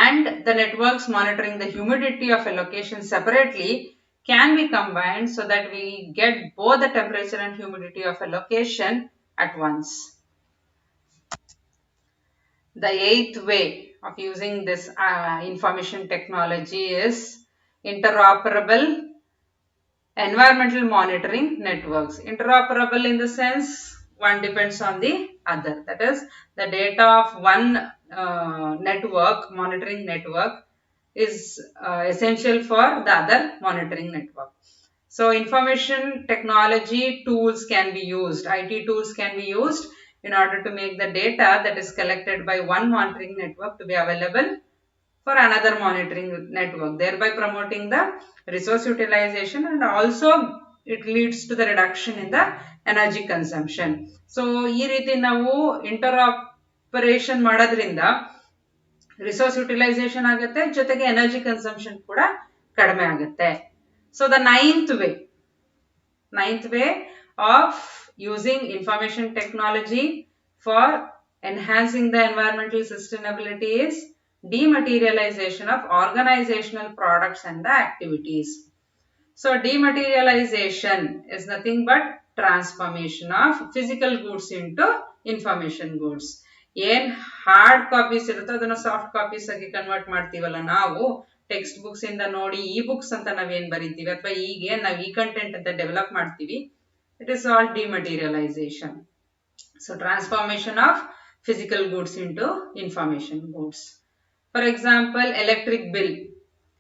and the networks monitoring the humidity of a location separately can be combined so that we get both the temperature and humidity of a location at once. The eighth way of using this information technology is interoperable environmental monitoring networks. Interoperable in the sense one depends on the other. That is, the data of one network, monitoring network, is essential for the other monitoring network. So information technology tools can be used, IT tools can be used in order to make the data that is collected by one monitoring network to be available for another monitoring network, thereby promoting the resource utilization, and also it leads to the reduction in the energy consumption. So ಈ ರೀತಿ ನಾವು ಇಂಟರಾಪರೇಷನ್ ಮಾಡೋದ್ರಿಂದ resource utilisation ಆಗುತ್ತೆ, ಜೊತೆಗೆ energy consumption ಕೂಡ ಕಡಿಮೆ ಆಗುತ್ತೆ. So the ninth way of using information technology for enhancing the environmental sustainability is dematerialization of organizational products and the activities. So dematerialization is nothing but transformation of physical goods into information goods. ಏನ್ hard copies ಇರುತ್ತೋ ಅದನ್ನ soft copies ಆಗಿ convert ಮಾಡ್ತೀವಲ್ಲ ನಾವು, text books ಇಂದ ನೋಡಿ E books ಅಂತ ನಾವೇನ್ ಬರೀತೀವಿ ಅಥವಾ ಈಗ ಏನ್ ನಾವು ಈ ಕಂಟೆಂಟ್ ಅಂತ ಡೆವಲಪ್ ಮಾಡ್ತೀವಿ, it is all dematerialisation. So transformation of physical goods into information goods. For example, electric bill.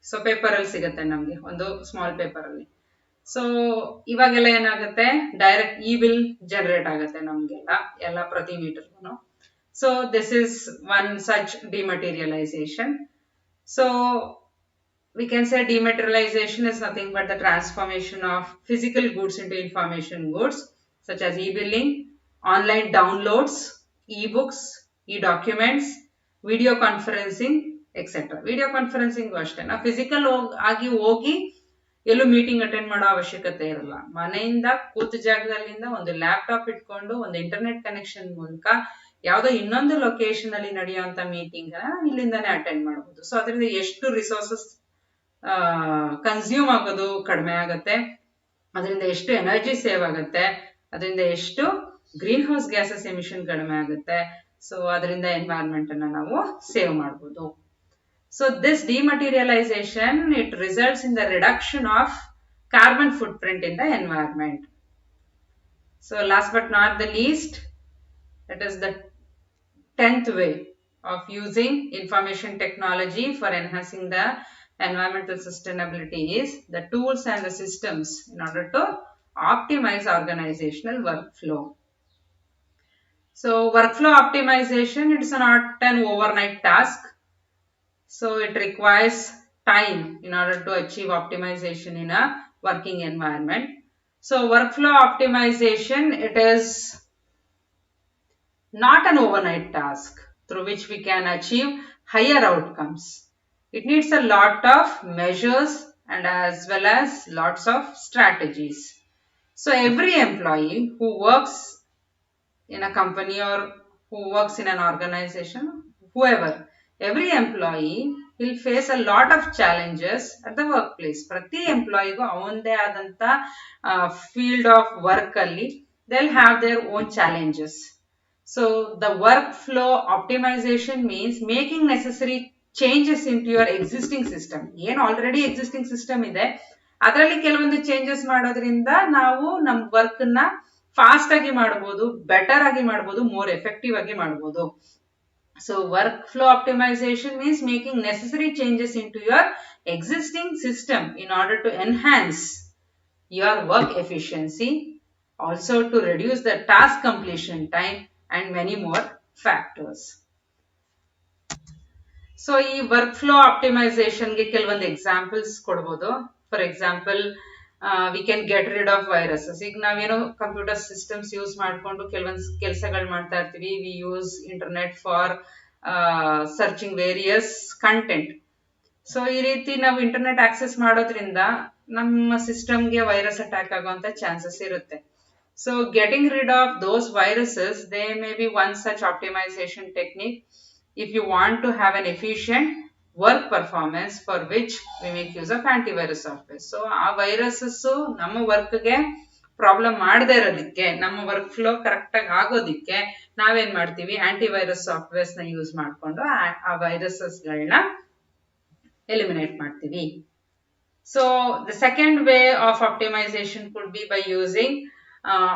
ಸೊ ಪೇಪರ್ ಅಲ್ಲಿ ಸಿಗುತ್ತೆ ನಮ್ಗೆ, ಒಂದು ಸ್ಮಾಲ್ ಪೇಪರ್ ಅಲ್ಲಿ. ಸೊ ಇವಾಗೆಲ್ಲ ಏನಾಗುತ್ತೆ, ಡೈರೆಕ್ಟ್ ಇ ಬಿಲ್ ಜನರೇಟ್ ಆಗುತ್ತೆ ನಮ್ಗೆಲ್ಲ, ಎಲ್ಲ ಪ್ರತಿ ಮೀಟರ್ಗೂ. So this is one such dematerialisation. So we can say dematerialization is nothing but the transformation of physical goods into information goods, such as e-billing, online downloads, e-books, e-documents, video conferencing, etc. Video conferencing ಅಷ್ಟೇ, ನಾವು physical ಆಗಿ ಹೋಗಿ ಎಲ್ಲೂ meeting attend ಮಾಡೋ ಅವಶ್ಯಕತೆ ಇರಲ್ಲ. ಮನೆಯಿಂದ ಕೂತ ಜಾಗದಲ್ಲಿಂದ ಒಂದು ಲ್ಯಾಪ್ಟಾಪ್ ಇಟ್ಕೊಂಡು ಒಂದು ಇಂಟರ್ನೆಟ್ ಕನೆಕ್ಷನ್ ಮೂಲಕ ಯಾವುದೋ ಇನ್ನೊಂದು ಲೊಕೇಶನ್ ಅಲ್ಲಿ ನಡೆಯುವಂತ ಮೀಟಿಂಗ್ ಇಲ್ಲಿಂದಾನೇ ಅಟೆಂಡ್ ಮಾಡಬಹುದು. ಸೊ ಅದರಿಂದ ಎಷ್ಟು ರಿಸೋರ್ಸಸ್ ಕನ್ಸ್ಯೂಮ್ ಆಗೋದು ಕಡಿಮೆ ಆಗುತ್ತೆ, ಅದರಿಂದ ಎಷ್ಟು ಎನರ್ಜಿ ಸೇವ್ ಆಗುತ್ತೆ, ಅದರಿಂದ ಎಷ್ಟು ಗ್ರೀನ್ ಹೌಸ್ ಗ್ಯಾಸಸ್ ಎಮಿಷನ್ ಕಡಿಮೆ ಆಗುತ್ತೆ. ಸೊ ಅದರಿಂದ ಎನ್ವೈರನ್ಮೆಂಟ್ ಅನ್ನ ನಾವು ಸೇವ್ ಮಾಡಬಹುದು. So this dematerialization, it results in the reduction of carbon footprint in the environment. So last but not the least, it is the 10th way of using information technology for enhancing the environmental sustainability is the tools and the systems in order to optimize organizational workflow. So workflow optimization, it is not an overnight task. So it requires time in order to achieve optimization in a working environment. So workflow optimization, it is not an overnight task through which we can achieve higher outcomes. It needs a lot of measures and as well as lots of strategies. So every employee who works in a company or who works in an organization, whoever, every employee will face a lot of challenges at the workplace. Prati employee go avande adanta field of work alli they'll have their own challenges. So the workflow optimization means making necessary changes into your existing system. ಏನು already existing system ಇದೆ ಅದರಲ್ಲಿ ಕೆಲವೊಂದು changes ಮಾಡೋದ್ರಿಂದ ನಾವು ನಮ್ಮ work ನ fast ಆಗಿ ಮಾಡಬಹುದು, ಬೆಟರ್ ಆಗಿ ಮಾಡಬಹುದು, ಮೋರ್ ಎಫೆಕ್ಟಿವ್ ಆಗಿ ಮಾಡಬಹುದು. So workflow optimization means making necessary changes into your existing system in order to enhance your work efficiency, also to reduce the task completion time and many more factors. So ಈ workflow optimization ಗೆ ಕೆಲವೊಂದು examples ಕೊಡಬಹುದು. For example we can get rid of viruses. ಈಗ ನಾವೇನೋ computer systems use ಮಾಡ್ಕೊಂಡು ಕೆಲವೊಂದು ಕೆಲಸಗಳು ಮಾಡ್ತಾ ಇರ್ತೀವಿ. We use internet for searching various content. So ಈ ರೀತಿ ನಾವು ಇಂಟರ್ನೆಟ್ ಆಕ್ಸೆಸ್ ಮಾಡೋದ್ರಿಂದ ನಮ್ಮ ಸಿಸ್ಟಮ್ಗೆ ವೈರಸ್ ಅಟ್ಯಾಕ್ ಆಗುವಂತ ಚಾನ್ಸಸ್ ಇರುತ್ತೆ. So getting rid of those viruses, they may be one such optimisation technique if you want to have an efficient work performance, for which we make use of antivirus software. So ಆ viruses ನಮ್ಮ work ಗೆ problem ಮಾಡದೇ ಇರೋದಕ್ಕೆ, ನಮ್ಮ work flow correct ಆಗಿ ಆಗೋದಿಕ್ಕೆ ನಾವೇನ್ ಮಾಡ್ತೀವಿ, antivirus softwares ನ ಯೂಸ್ ಮಾಡ್ಕೊಂಡು ಆ ವೈರಸಸ್ ಗಳನ್ನ ಎಲಿಮಿನೇಟ್ ಮಾಡ್ತೀವಿ. So the second way of optimization could be by using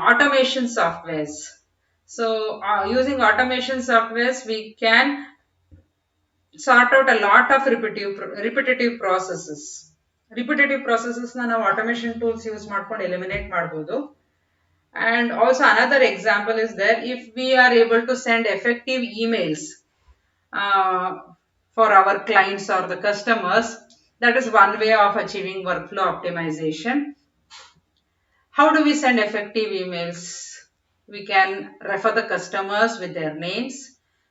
automation softwares. So using automation softwares, we can sort out a lot of repetitive processes. Repetitive processes na ನಾವು automation tools use ಮಾಡ್ಕೊಂಡು eliminate ಮಾಡಬಹುದು. And also another example is that if we are able to send effective emails for our clients or the customers, that is one way of achieving workflow optimization. How do we send effective emails? We can refer the customers with their names.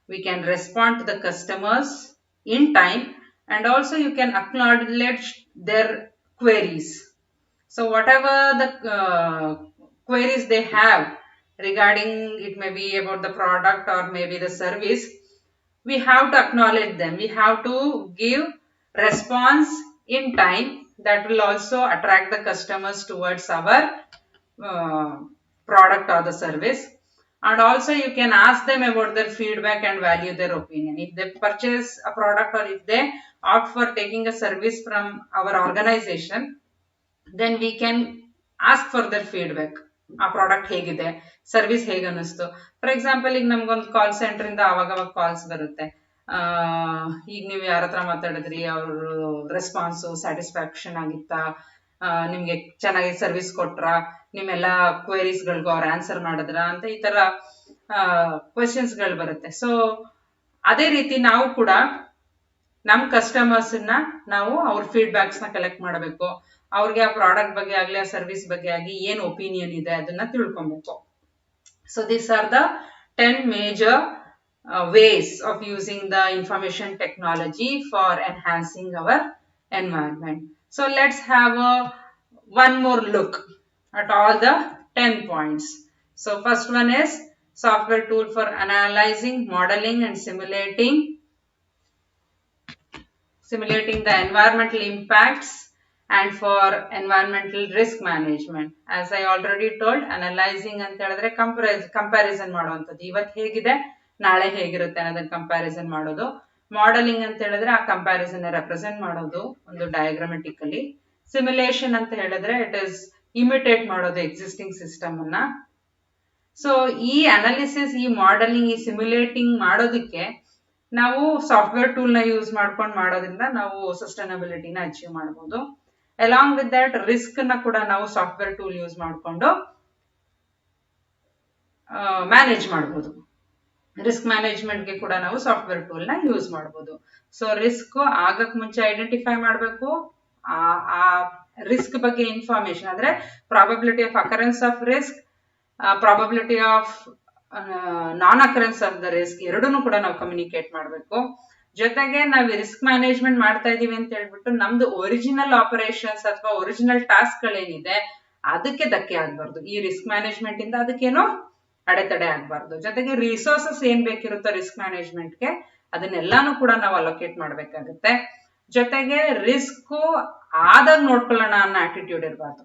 We can respond to the customers in time, and also you can acknowledge their queries. So whatever the queries they have regarding, it may be about the product or maybe the service, we have to acknowledge them. We have to give response in time. That will also attract the customers towards our product or the service. And also you can ask them about their feedback and value their opinion. If they purchase a product or if they opt for taking a service from our organization, then we can ask for their feedback. ಆ product ಹೇಗಿದೆ, service ಹೇಗೆ ಅನ್ನಿಸ್ತು. For example ಈಗ ನಮ್ಗೊಂದು call centre ಇಂದ ಅವಾಗ calls ಬರುತ್ತೆ. ಈಗ ನೀವು ಯಾರ ಹತ್ರ ಮಾತಾಡಿದ್ರಿ, ಅವರು ರೆಸ್ಪಾನ್ಸು ಸ್ಯಾಟಿಸ್ಫ್ಯಾಕ್ಷನ್ ಆಗಿತ್ತಾ, ನಿಮ್ಗೆ ಚೆನ್ನಾಗಿ ಸರ್ವಿಸ್ ಕೊಟ್ರ, ನಿಮ್ಮೆಲ್ಲ ಕ್ವೆರೀಸ್ ಗಳಿಗೂ ಅವ್ರು ಆನ್ಸರ್ ಮಾಡಿದ್ರ ಅಂತ ಈ ತರ ಕ್ವೆಶನ್ಸ್ ಗಳು ಬರುತ್ತೆ. ಸೊ ಅದೇ ರೀತಿ ನಾವು ಕೂಡ ನಮ್ ಕಸ್ಟಮರ್ಸ್ ನಾವು ಅವ್ರ ಫೀಡ್ಬ್ಯಾಕ್ಸ್ ನ ಕಲೆಕ್ಟ್ ಮಾಡಬೇಕು. ಅವ್ರಿಗೆ ಆ ಪ್ರಾಡಕ್ಟ್ ಬಗ್ಗೆ ಆಗ್ಲಿ, ಆ ಸರ್ವಿಸ್ ಬಗ್ಗೆ ಆಗಿ ಏನ್ ಒಪಿನಿಯನ್ ಇದೆ ಅದನ್ನ ತಿಳ್ಕೊಬೇಕು. So this are the 10 major ways of using the information technology for enhancing our environment. So let's have a one more look at all the 10 points. So first one is software tool for analyzing, modeling and simulating the environmental impacts and for environmental risk management. As I already told, analyzing ಅಂತ ಹೇಳಿದ್ರೆ comparison ಮಾಡುವಂಥದ್ದು, ಇವತ್ತು ಹೇಗಿದೆ ನಾಳೆ ಹೇಗಿರುತ್ತೆ ಅನ್ನೋದನ್ನ comparison ಮಾಡೋದು. Modelling ಅಂತ ಹೇಳಿದ್ರೆ ಆ ಕಂಪ್ಯಾರಿಸನ್ ರೆಪ್ರೆಸೆಂಟ್ ಮಾಡೋದು ಒಂದು ಡಯಾಗ್ರಾಮೆಟಿಕಲಿ. ಸಿಮ್ಯುಲೇಷನ್ ಅಂತ ಹೇಳಿದ್ರೆ ಇಟ್ ಇಸ್ ಇಮಿಟೇಟ್ ಮಾಡೋದು ಎಕ್ಸಿಸ್ಟಿಂಗ್ ಸಿಸ್ಟಮ್ ಅನ್ನ. ಸೊ ಈ ಅನಾಲಿಸಿಸ್, ಈ ಮಾಡೆಲಿಂಗ್, ಈ ಸಿಮ್ಯುಲೇಟಿಂಗ್ ಮಾಡೋದಕ್ಕೆ ನಾವು ಸಾಫ್ಟ್ವೇರ್ ಟೂಲ್ ನ ಯೂಸ್ ಮಾಡ್ಕೊಂಡು ಮಾಡೋದ್ರಿಂದ ನಾವು ಸಸ್ಟೈನಬಿಲಿಟಿನ ಅಚೀವ್ ಮಾಡಬಹುದು. ಅಲಾಂಗ್ ವಿತ್ ದಟ್ ರಿಸ್ಕ್ ನ ಕೂಡ ನಾವು ಸಾಫ್ಟ್ವೇರ್ ಟೂಲ್ ಯೂಸ್ ಮಾಡಿಕೊಂಡು ಮ್ಯಾನೇಜ್ ಮಾಡಬಹುದು. ರಿಸ್ಕ್ ಮ್ಯಾನೇಜ್ಮೆಂಟ್ಗೆ ಕೂಡ ನಾವು ಸಾಫ್ಟ್ವೇರ್ ಟೂಲ್ ನ ಯೂಸ್ ಮಾಡಬಹುದು. ಸೊ ರಿಸ್ಕ್ ಆಗಕ್ ಮುಂಚೆ ಐಡೆಂಟಿಫೈ ಮಾಡಬೇಕು. ಆ ರಿಸ್ಕ್ ಬಗ್ಗೆ ಇನ್ಫಾರ್ಮೇಶನ್ ಅಂದ್ರೆ probability of occurrence of risk, probability of non occurrence of the risk ಎರಡನ್ನೂ ಕೂಡ ನಾವು ಕಮ್ಯುನಿಕೇಟ್ ಮಾಡಬೇಕು. ಜೊತೆಗೆ ನಾವು ರಿಸ್ಕ್ ಮ್ಯಾನೇಜ್ಮೆಂಟ್ ಮಾಡ್ತಾ ಇದೀವಿ ಅಂತ ಹೇಳ್ಬಿಟ್ಟು ನಮ್ದು ಒರಿಜಿನಲ್ ಆಪರೇಷನ್ಸ್ ಅಥವಾ ಒರಿಜಿನಲ್ ಟಾಸ್ಕ್ ಗಳೇನಿದೆ ಅದಕ್ಕೆ ಧಕ್ಕೆ ಆಗ್ಬಾರ್ದು. ಈ ರಿಸ್ಕ್ ಮ್ಯಾನೇಜ್ಮೆಂಟ್ ಇಂದ ಅದಕ್ಕೇನೋ ಅಡೆತಡೆ ಆಗ್ಬಾರ್ದು. ಜೊತೆಗೆ ರಿಸೋರ್ಸಸ್ ಏನ್ ಬೇಕಿರುತ್ತೋ ರಿಸ್ಕ್ ಮ್ಯಾನೇಜ್ಮೆಂಟ್ಗೆ ಅದನ್ನೆಲ್ಲಾನು ಕೂಡ ನಾವು ಅಲೋಕೇಟ್ ಮಾಡ್ಬೇಕಾಗುತ್ತೆ. ಜೊತೆಗೆ ರಿಸ್ಕ್ ಆದಾಗ ನೋಡ್ಕೊಳ್ಳೋಣ ಅನ್ನೋ ಆಟಿಟ್ಯೂಡ್ ಇರಬಾರ್ದು.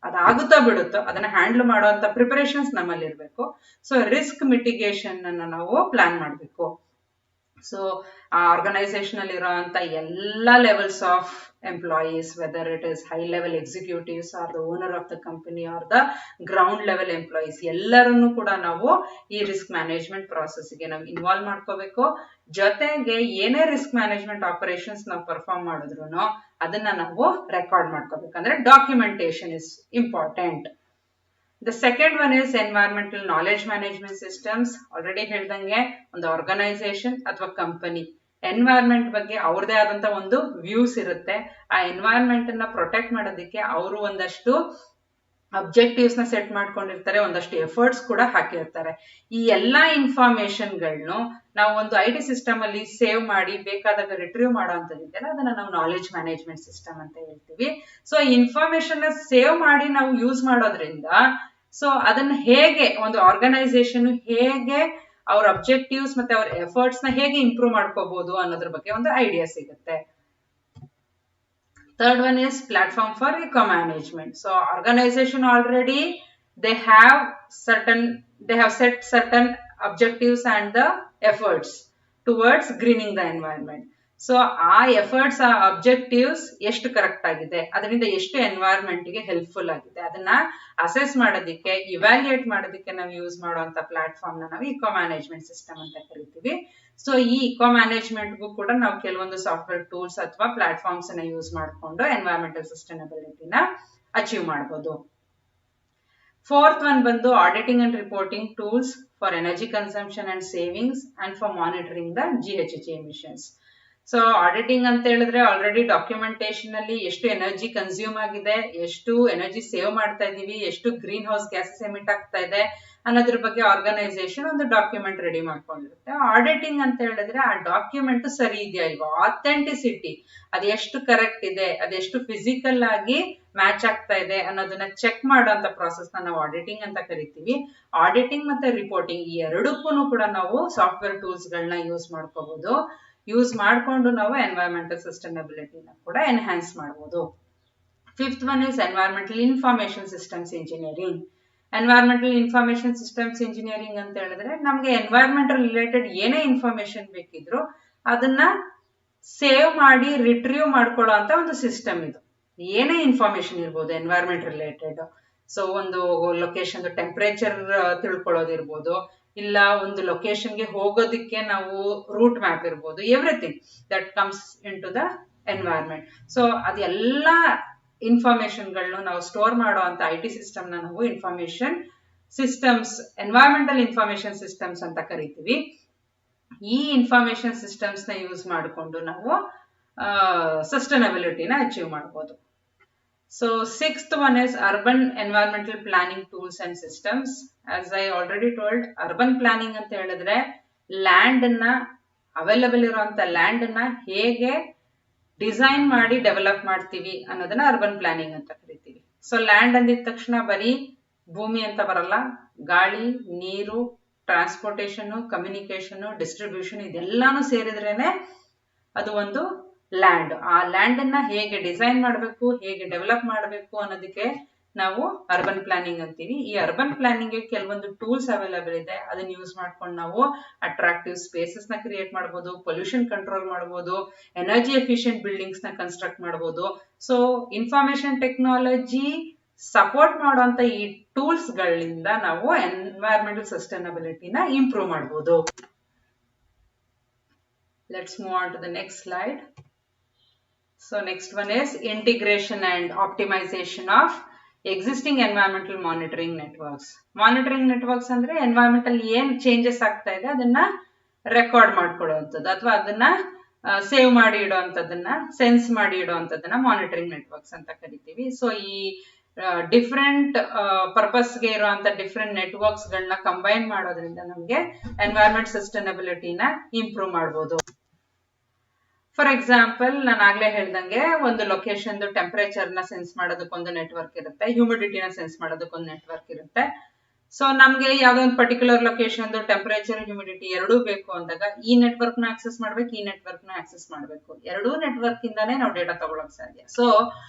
ಅದಾಗುತ್ತಾ ಬಿಡುತ್ತೋ ಅದನ್ನ ಹ್ಯಾಂಡಲ್ ಮಾಡುವಂತ ಪ್ರಿಪರೇಷನ್ಸ್ ನಮ್ಮಲ್ಲಿ ಇರಬೇಕು. ಸೊ ರಿಸ್ಕ್ ಮಿಟಿಗೇಷನ್ ಅನ್ನ ನಾವು ಪ್ಲಾನ್ ಮಾಡಬೇಕು. ಸೊ ಆ ಆರ್ಗನೈಸೇಷನ್ ಅಲ್ಲಿ ಇರುವಂತ ಎಲ್ಲಾ levels of employees, whether it is high level executives are the owner of the company are the ground level employees, ಎಲ್ಲರನ್ನು ಕೂಡ ನಾವು ಈ ರಿಸ್ಕ್ ಮ್ಯಾನೇಜ್ಮೆಂಟ್ ಪ್ರಾಸೆಸ್ ಗೆ ನಾವು ಇನ್ವಾಲ್ವ್ ಮಾಡ್ಕೋಬೇಕು. ಜೊತೆಗೆ ಏನೇ ರಿಸ್ಕ್ ಮ್ಯಾನೇಜ್ಮೆಂಟ್ ಆಪರೇಷನ್ಸ್ ನಾವು ಪರ್ಫಾರ್ಮ್ ಮಾಡಿದ್ರು ಅದನ್ನ ನಾವು ರೆಕಾರ್ಡ್ ಮಾಡ್ಕೋಬೇಕಂದ್ರೆ documentation is important. The second one is environmental knowledge management systems. Already ಹೇಳ್ದಂಗೆ ಒಂದು ಆರ್ಗನೈಸೇಷನ್ ಅಥವಾ ಕಂಪನಿ ಎನ್ವೈರ್ಮೆಂಟ್ ಬಗ್ಗೆ ಅವ್ರದೇ ಆದಂತ ಒಂದು ವ್ಯೂಸ್ ಇರುತ್ತೆ. ಆ ಎನ್ವೈರ್ಮೆಂಟ್ ಅನ್ನ ಪ್ರೊಟೆಕ್ಟ್ ಮಾಡೋದಕ್ಕೆ ಅವರು ಒಂದಷ್ಟು ಅಬ್ಜೆಕ್ಟಿವ್ಸ್ ನ ಸೆಟ್ ಮಾಡ್ಕೊಂಡಿರ್ತಾರೆ, ಒಂದಷ್ಟು ಎಫರ್ಟ್ಸ್ ಕೂಡ ಹಾಕಿರ್ತಾರೆ. ಈ ಎಲ್ಲಾ ಇನ್ಫಾರ್ಮೇಶನ್ ಗಳನ್ನು ನಾವು ಒಂದು ಐಟಿ ಸಿಸ್ಟಮ್ ಅಲ್ಲಿ ಸೇವ್ ಮಾಡಿ ಬೇಕಾದಾಗ ರಿಟ್ರೀವ್ ಮಾಡೋಂಥದ್ದಿದೆಯಲ್ಲ ಅದನ್ನ ನಾವು ನಾಲೆಜ್ ಮ್ಯಾನೇಜ್ಮೆಂಟ್ ಸಿಸ್ಟಮ್ ಅಂತ ಹೇಳ್ತೀವಿ. ಸೊ ಇನ್ಫಾರ್ಮೇಶನ್ ನ ಸೇವ್ ಮಾಡಿ ನಾವು ಯೂಸ್ ಮಾಡೋದ್ರಿಂದ ಸೊ ಅದನ್ನ ಹೇಗೆ ಒಂದು ಆರ್ಗನೈಸೇಷನ್ ಹೇಗೆ ಅವ್ರ ಅಬ್ಜೆಕ್ಟಿವ್ಸ್ ಮತ್ತೆ ಅವ್ರ ಎಫರ್ಟ್ಸ್ ನ ಹೇಗೆ ಇಂಪ್ರೂವ್ ಮಾಡ್ಕೋಬಹುದು ಅನ್ನೋದ್ರ ಬಗ್ಗೆ ಒಂದು ಐಡಿಯಾ ಸಿಗುತ್ತೆ. Third one is platform for eco management. So organization already they have set certain objectives and the efforts towards greening the environment. So ಆ ಎಫರ್ಟ್ಸ್, ಆ ಅಬ್ಜೆಕ್ಟಿವ್ಸ್ ಎಷ್ಟು ಕರೆಕ್ಟ್ ಆಗಿದೆ, ಅದರಿಂದ ಎಷ್ಟು ಎನ್ವೈರ್ಮೆಂಟ್ ಗೆ ಹೆಲ್ಪ್ಫುಲ್ ಆಗಿದೆ, ಅದನ್ನ ಅಸೆಸ್ ಮಾಡೋದಕ್ಕೆ, ಇವ್ಯಾಲ್ಯೂಯೇಟ್ ಮಾಡೋದಕ್ಕೆ ನಾವು ಯೂಸ್ ಮಾಡುವಂತ ಪ್ಲಾಟ್ಫಾರ್ಮ್ ನಾವು ಇಕೋ ಮ್ಯಾನೇಜ್ಮೆಂಟ್ ಸಿಸ್ಟಮ್ ಅಂತ ಕರಿತೀವಿ. ಸೊ ಈ ಇಕೋ ಮ್ಯಾನೇಜ್ಮೆಂಟ್ಗೂ ಕೂಡ ನಾವು ಕೆಲವೊಂದು ಸಾಫ್ಟ್ವೇರ್ ಟೂಲ್ಸ್ ಅಥವಾ ಪ್ಲಾಟ್ಫಾರ್ಮ್ಸ್ ಅನ್ನ ಯೂಸ್ ಮಾಡಿಕೊಂಡು ಎನ್ವೈರ್ಮೆಂಟಲ್ ಸಸ್ಟೈನಬಿಲಿಟಿನ ಅಚೀವ್ ಮಾಡಬಹುದು. ಫೋರ್ತ್ ಒನ್ ಬಂದು auditing and reporting tools for energy consumption and savings and for monitoring the GHG emissions. So auditing ಅಂತ ಹೇಳಿದ್ರೆ ಆಲ್ರೆಡಿ ಡಾಕ್ಯುಮೆಂಟೇಶನ್ ಅಲ್ಲಿ ಎಷ್ಟು ಎನರ್ಜಿ ಕನ್ಸ್ಯೂಮ್ ಆಗಿದೆ, ಎಷ್ಟು ಎನರ್ಜಿ ಸೇವ್ ಮಾಡ್ತಾ ಇದೀವಿ, ಎಷ್ಟು ಗ್ರೀನ್ ಹೌಸ್ ಗ್ಯಾಸಸ್ ಎಮಿಟ್ ಆಗ್ತಾ ಇದೆ ಅನ್ನೋದ್ರ ಬಗ್ಗೆ ಆರ್ಗನೈಸೇಷನ್ ಒಂದು ಡಾಕ್ಯುಮೆಂಟ್ ರೆಡಿ ಮಾಡ್ಕೊಂಡಿರುತ್ತೆ. ಆಡಿಟಿಂಗ್ ಅಂತ ಹೇಳಿದ್ರೆ ಆ ಡಾಕ್ಯುಮೆಂಟ್ ಸರಿ ಇದೆಯಾ ಇಲ್ವಾ, ಅಥೆಂಟಿಸಿಟಿ ಅದೆಷ್ಟು ಕರೆಕ್ಟ್ ಇದೆ, ಅದೆಷ್ಟು ಫಿಸಿಕಲ್ ಆಗಿ ಮ್ಯಾಚ್ ಆಗ್ತಾ ಇದೆ ಅನ್ನೋದನ್ನ ಚೆಕ್ ಮಾಡೋಂತ ಪ್ರಾಸೆಸ್ ನಾವು ಆಡಿಟಿಂಗ್ ಅಂತ ಕರಿತೀವಿ. ಆಡಿಟಿಂಗ್ ಮತ್ತೆ ರಿಪೋರ್ಟಿಂಗ್ ಈ ಎರಡಕ್ಕೂ ಕೂಡ ನಾವು ಸಾಫ್ಟ್ವೇರ್ ಟೂಲ್ಸ್ ಗಳನ್ನ ಯೂಸ್ ಮಾಡ್ಕೋಬಹುದು. ಯೂಸ್ ಮಾಡಿಕೊಂಡು ನಾವು ಎನ್ವೈರನ್ಮೆಂಟಲ್ ಸಸ್ಟೈನಬಿಲಿಟಿನ ಕೂಡ ಎನ್ಹಾನ್ಸ್ ಮಾಡಬಹುದು. Fifth one is environmental information systems engineering. Environmental information systems engineering ಅಂತ ಹೇಳಿದ್ರೆ ನಮ್ಗೆ ಎನ್ವೈರನ್ಮೆಂಟಲ್ ರಿಲೇಟೆಡ್ ಏನೇ ಇನ್ಫಾರ್ಮೇಶನ್ ಬೇಕಿದ್ರು ಅದನ್ನ ಸೇವ್ ಮಾಡಿ ರಿಟ್ರೀವ್ ಮಾಡ್ಕೊಳ್ಳೋ ಅಂತ ಒಂದು ಸಿಸ್ಟಮ್ ಇದು. ಏನೇ ಇನ್ಫಾರ್ಮೇಶನ್ ಇರ್ಬೋದು ಎನ್ವೈರನ್ಮೆಂಟ್ ರಿಲೇಟೆಡ್. ಸೊ ಒಂದು ಲೊಕೇಶನ್ ಟೆಂಪರೇಚರ್ ತಿಳ್ಕೊಳ್ಳೋದಿರ್ಬೋದು, ಇಲ್ಲ ಒಂದು ಲೊಕೇಶನ್ಗೆ ಹೋಗೋದಕ್ಕೆ ನಾವು ರೂಟ್ ಮ್ಯಾಪ್ ಇರ್ಬೋದು, everything that comes in to the environment. So ಅದೆಲ್ಲ ಇನ್ಫಾರ್ಮೇಶನ್ ಗಳನ್ನ ನಾವು ಸ್ಟೋರ್ ಮಾಡೋ ಅಂತ ಐಟಿ ಸಿಸ್ಟಮ್ ನಾವು information systems, environmental information systems ಅಂತ ಕರಿತೀವಿ. ಈ ಇನ್ಫಾರ್ಮೇಶನ್ ಸಿಸ್ಟಮ್ಸ್ ನ ಯೂಸ್ ಮಾಡಿಕೊಂಡು ನಾವು ಸಸ್ಟೈನಬಿಲಿಟಿನ ಅಚೀವ್ ಮಾಡಬಹುದು. So sixth one is urban environmental planning tools and systems. As I already told, urban planning ಅಂತ ಹೇಳಿದ್ರೆ ಲ್ಯಾಂಡ್ ಅನ್ನ ಅವೈಲಬಲ್ ಇರುವಂತ ಲ್ಯಾಂಡ್ ಅನ್ನ ಹೇಗೆ ಡಿಸೈನ್ ಮಾಡಿ ಡೆವಲಪ್ ಮಾಡ್ತೀವಿ ಅನ್ನೋದನ್ನ ಅರ್ಬನ್ ಪ್ಲಾನಿಂಗ್ ಅಂತ ಕರಿತೀವಿ. ಸೊ ಲ್ಯಾಂಡ್ ಅಂದಿದ ತಕ್ಷಣ ಬರೀ ಭೂಮಿ ಅಂತ ಬರಲ್ಲ, ಗಾಳಿ, ನೀರು, ಟ್ರಾನ್ಸ್ಪೋರ್ಟೇಷನ್, ಕಮ್ಯುನಿಕೇಶನ್, ಡಿಸ್ಟ್ರಿಬ್ಯೂಷನ್ ಇದೆಲ್ಲಾನು ಸೇರಿದ್ರೇನೆ ಅದು ಒಂದು ಲ್ಯಾಂಡ್. ಆ ಲ್ಯಾಂಡ್ ಅನ್ನ ಹೇಗೆ ಡಿಸೈನ್ ಮಾಡಬೇಕು, ಹೇಗೆ ಡೆವಲಪ್ ಮಾಡಬೇಕು ಅನ್ನೋದಕ್ಕೆ ನಾವು ಅರ್ಬನ್ ಪ್ಲಾನಿಂಗ್ ಅಂತೀವಿ. ಈ ಅರ್ಬನ್ ಪ್ಲಾನಿಂಗ್ ಕೆಲವೊಂದು ಟೂಲ್ಸ್ ಅವೈಲೇಬಲ್ ಇದೆ, ಅದನ್ನ ಯೂಸ್ ಮಾಡ್ಕೊಂಡು ನಾವು ಅಟ್ರಾಕ್ಟಿವ್ ಸ್ಪೇಸಸ್ ನ ಕ್ರಿಯೇಟ್ ಮಾಡಬಹುದು, ಪೊಲ್ಯೂಷನ್ ಕಂಟ್ರೋಲ್ ಮಾಡಬಹುದು, ಎನರ್ಜಿ ಎಫಿಷಿಯಂಟ್ ಬಿಲ್ಡಿಂಗ್ಸ್ ನ ಕನ್ಸ್ಟ್ರಕ್ಟ್ ಮಾಡಬಹುದು. ಸೊ ಇನ್ಫಾರ್ಮೇಶನ್ ಟೆಕ್ನಾಲಜಿ ಸಪೋರ್ಟ್ ಮಾಡುವಂತ ಈ ಟೂಲ್ಸ್ ಗಳಿಂದ ನಾವು ಎನ್ವೈರನ್ಮೆಂಟಲ್ ಸಸ್ಟೈನಬಿಲಿಟಿನ ಇಂಪ್ರೂವ್ ಮಾಡಬಹುದು. Let's move on to the next slide. So next one is integration and optimization of existing environmental monitoring networks. Monitoring networks ಅಂದ್ರೆ environmental ಏನ್ changes ಆಗ್ತಾ ಇದೆ ಅದನ್ನ ರೆಕಾರ್ಡ್ ಮಾಡ್ಕೊಳ್ಳುವಂಥದ್ದು ಅಥವಾ ಅದನ್ನ ಸೇವ್ ಮಾಡಿ ಇಡುವಂಥದ್ದನ್ನ, ಸೆನ್ಸ್ ಮಾಡಿ ಇಡುವಂಥದ್ದನ್ನ ಮಾನಿಟರಿಂಗ್ ನೆಟ್ವರ್ಕ್ಸ್ ಅಂತ ಕರಿತೀವಿ. ಸೊ ಈ ಡಿಫ್ರೆಂಟ್ ಪರ್ಪಸ್ಗೆ ಇರುವಂತ ಡಿಫ್ರೆಂಟ್ ನೆಟ್ವರ್ಕ್ಸ್ ಗಳನ್ನ ಕಂಬೈನ್ ಮಾಡೋದ್ರಿಂದ ನಮಗೆ ಎನ್ವೈರನ್ಮೆಂಟ್ ಸಸ್ಟೈನಬಿಲಿಟಿನ ಇಂಪ್ರೂವ್ ಮಾಡಬಹುದು. ಫಾರ್ ಎಕ್ಸಾಂಪಲ್, ನಾನು ಆಗ್ಲೇ ಹೇಳ್ದಂಗೆ ಒಂದು ಲೊಕೇಶನ್ ಟೆಂಪರೇಚರ್ ನ ಸೆನ್ಸ್ ಮಾಡೋದಕ್ಕೊಂದು ನೆಟ್ವರ್ಕ್ ಇರುತ್ತೆ, ಹ್ಯೂಮಿಡಿಟಿನ ಸೆನ್ಸ್ ಮಾಡೋದಕ್ಕೊಂದು ನೆಟ್ವರ್ಕ್ ಇರುತ್ತೆ. ಸೊ ನಮ್ಗೆ ಯಾವ್ದೋ ಒಂದು ಪರ್ಟಿಕ್ಯುಲರ್ ಲೊಕೇಶನ್ ಟೆಂಪರೇಚರ್, ಹ್ಯೂಮಿಡಿಟಿ ಎರಡೂ ಬೇಕು ಅಂದಾಗ ಈ ನೆಟ್ವರ್ಕ್ ನ ಆಕ್ಸೆಸ್ ಮಾಡ್ಬೇಕು, ಈ ನೆಟ್ವರ್ಕ್ ನ ಆಕ್ಸೆಸ್ ಮಾಡ್ಬೇಕು. ಎರಡೂ ನೆಟ್ವರ್ಕ್ ಇಂದಾನೇ ನಾವು ಡೇಟಾ ತಗೊಳಕ್ ಸಾಧ್ಯ. ಸೊ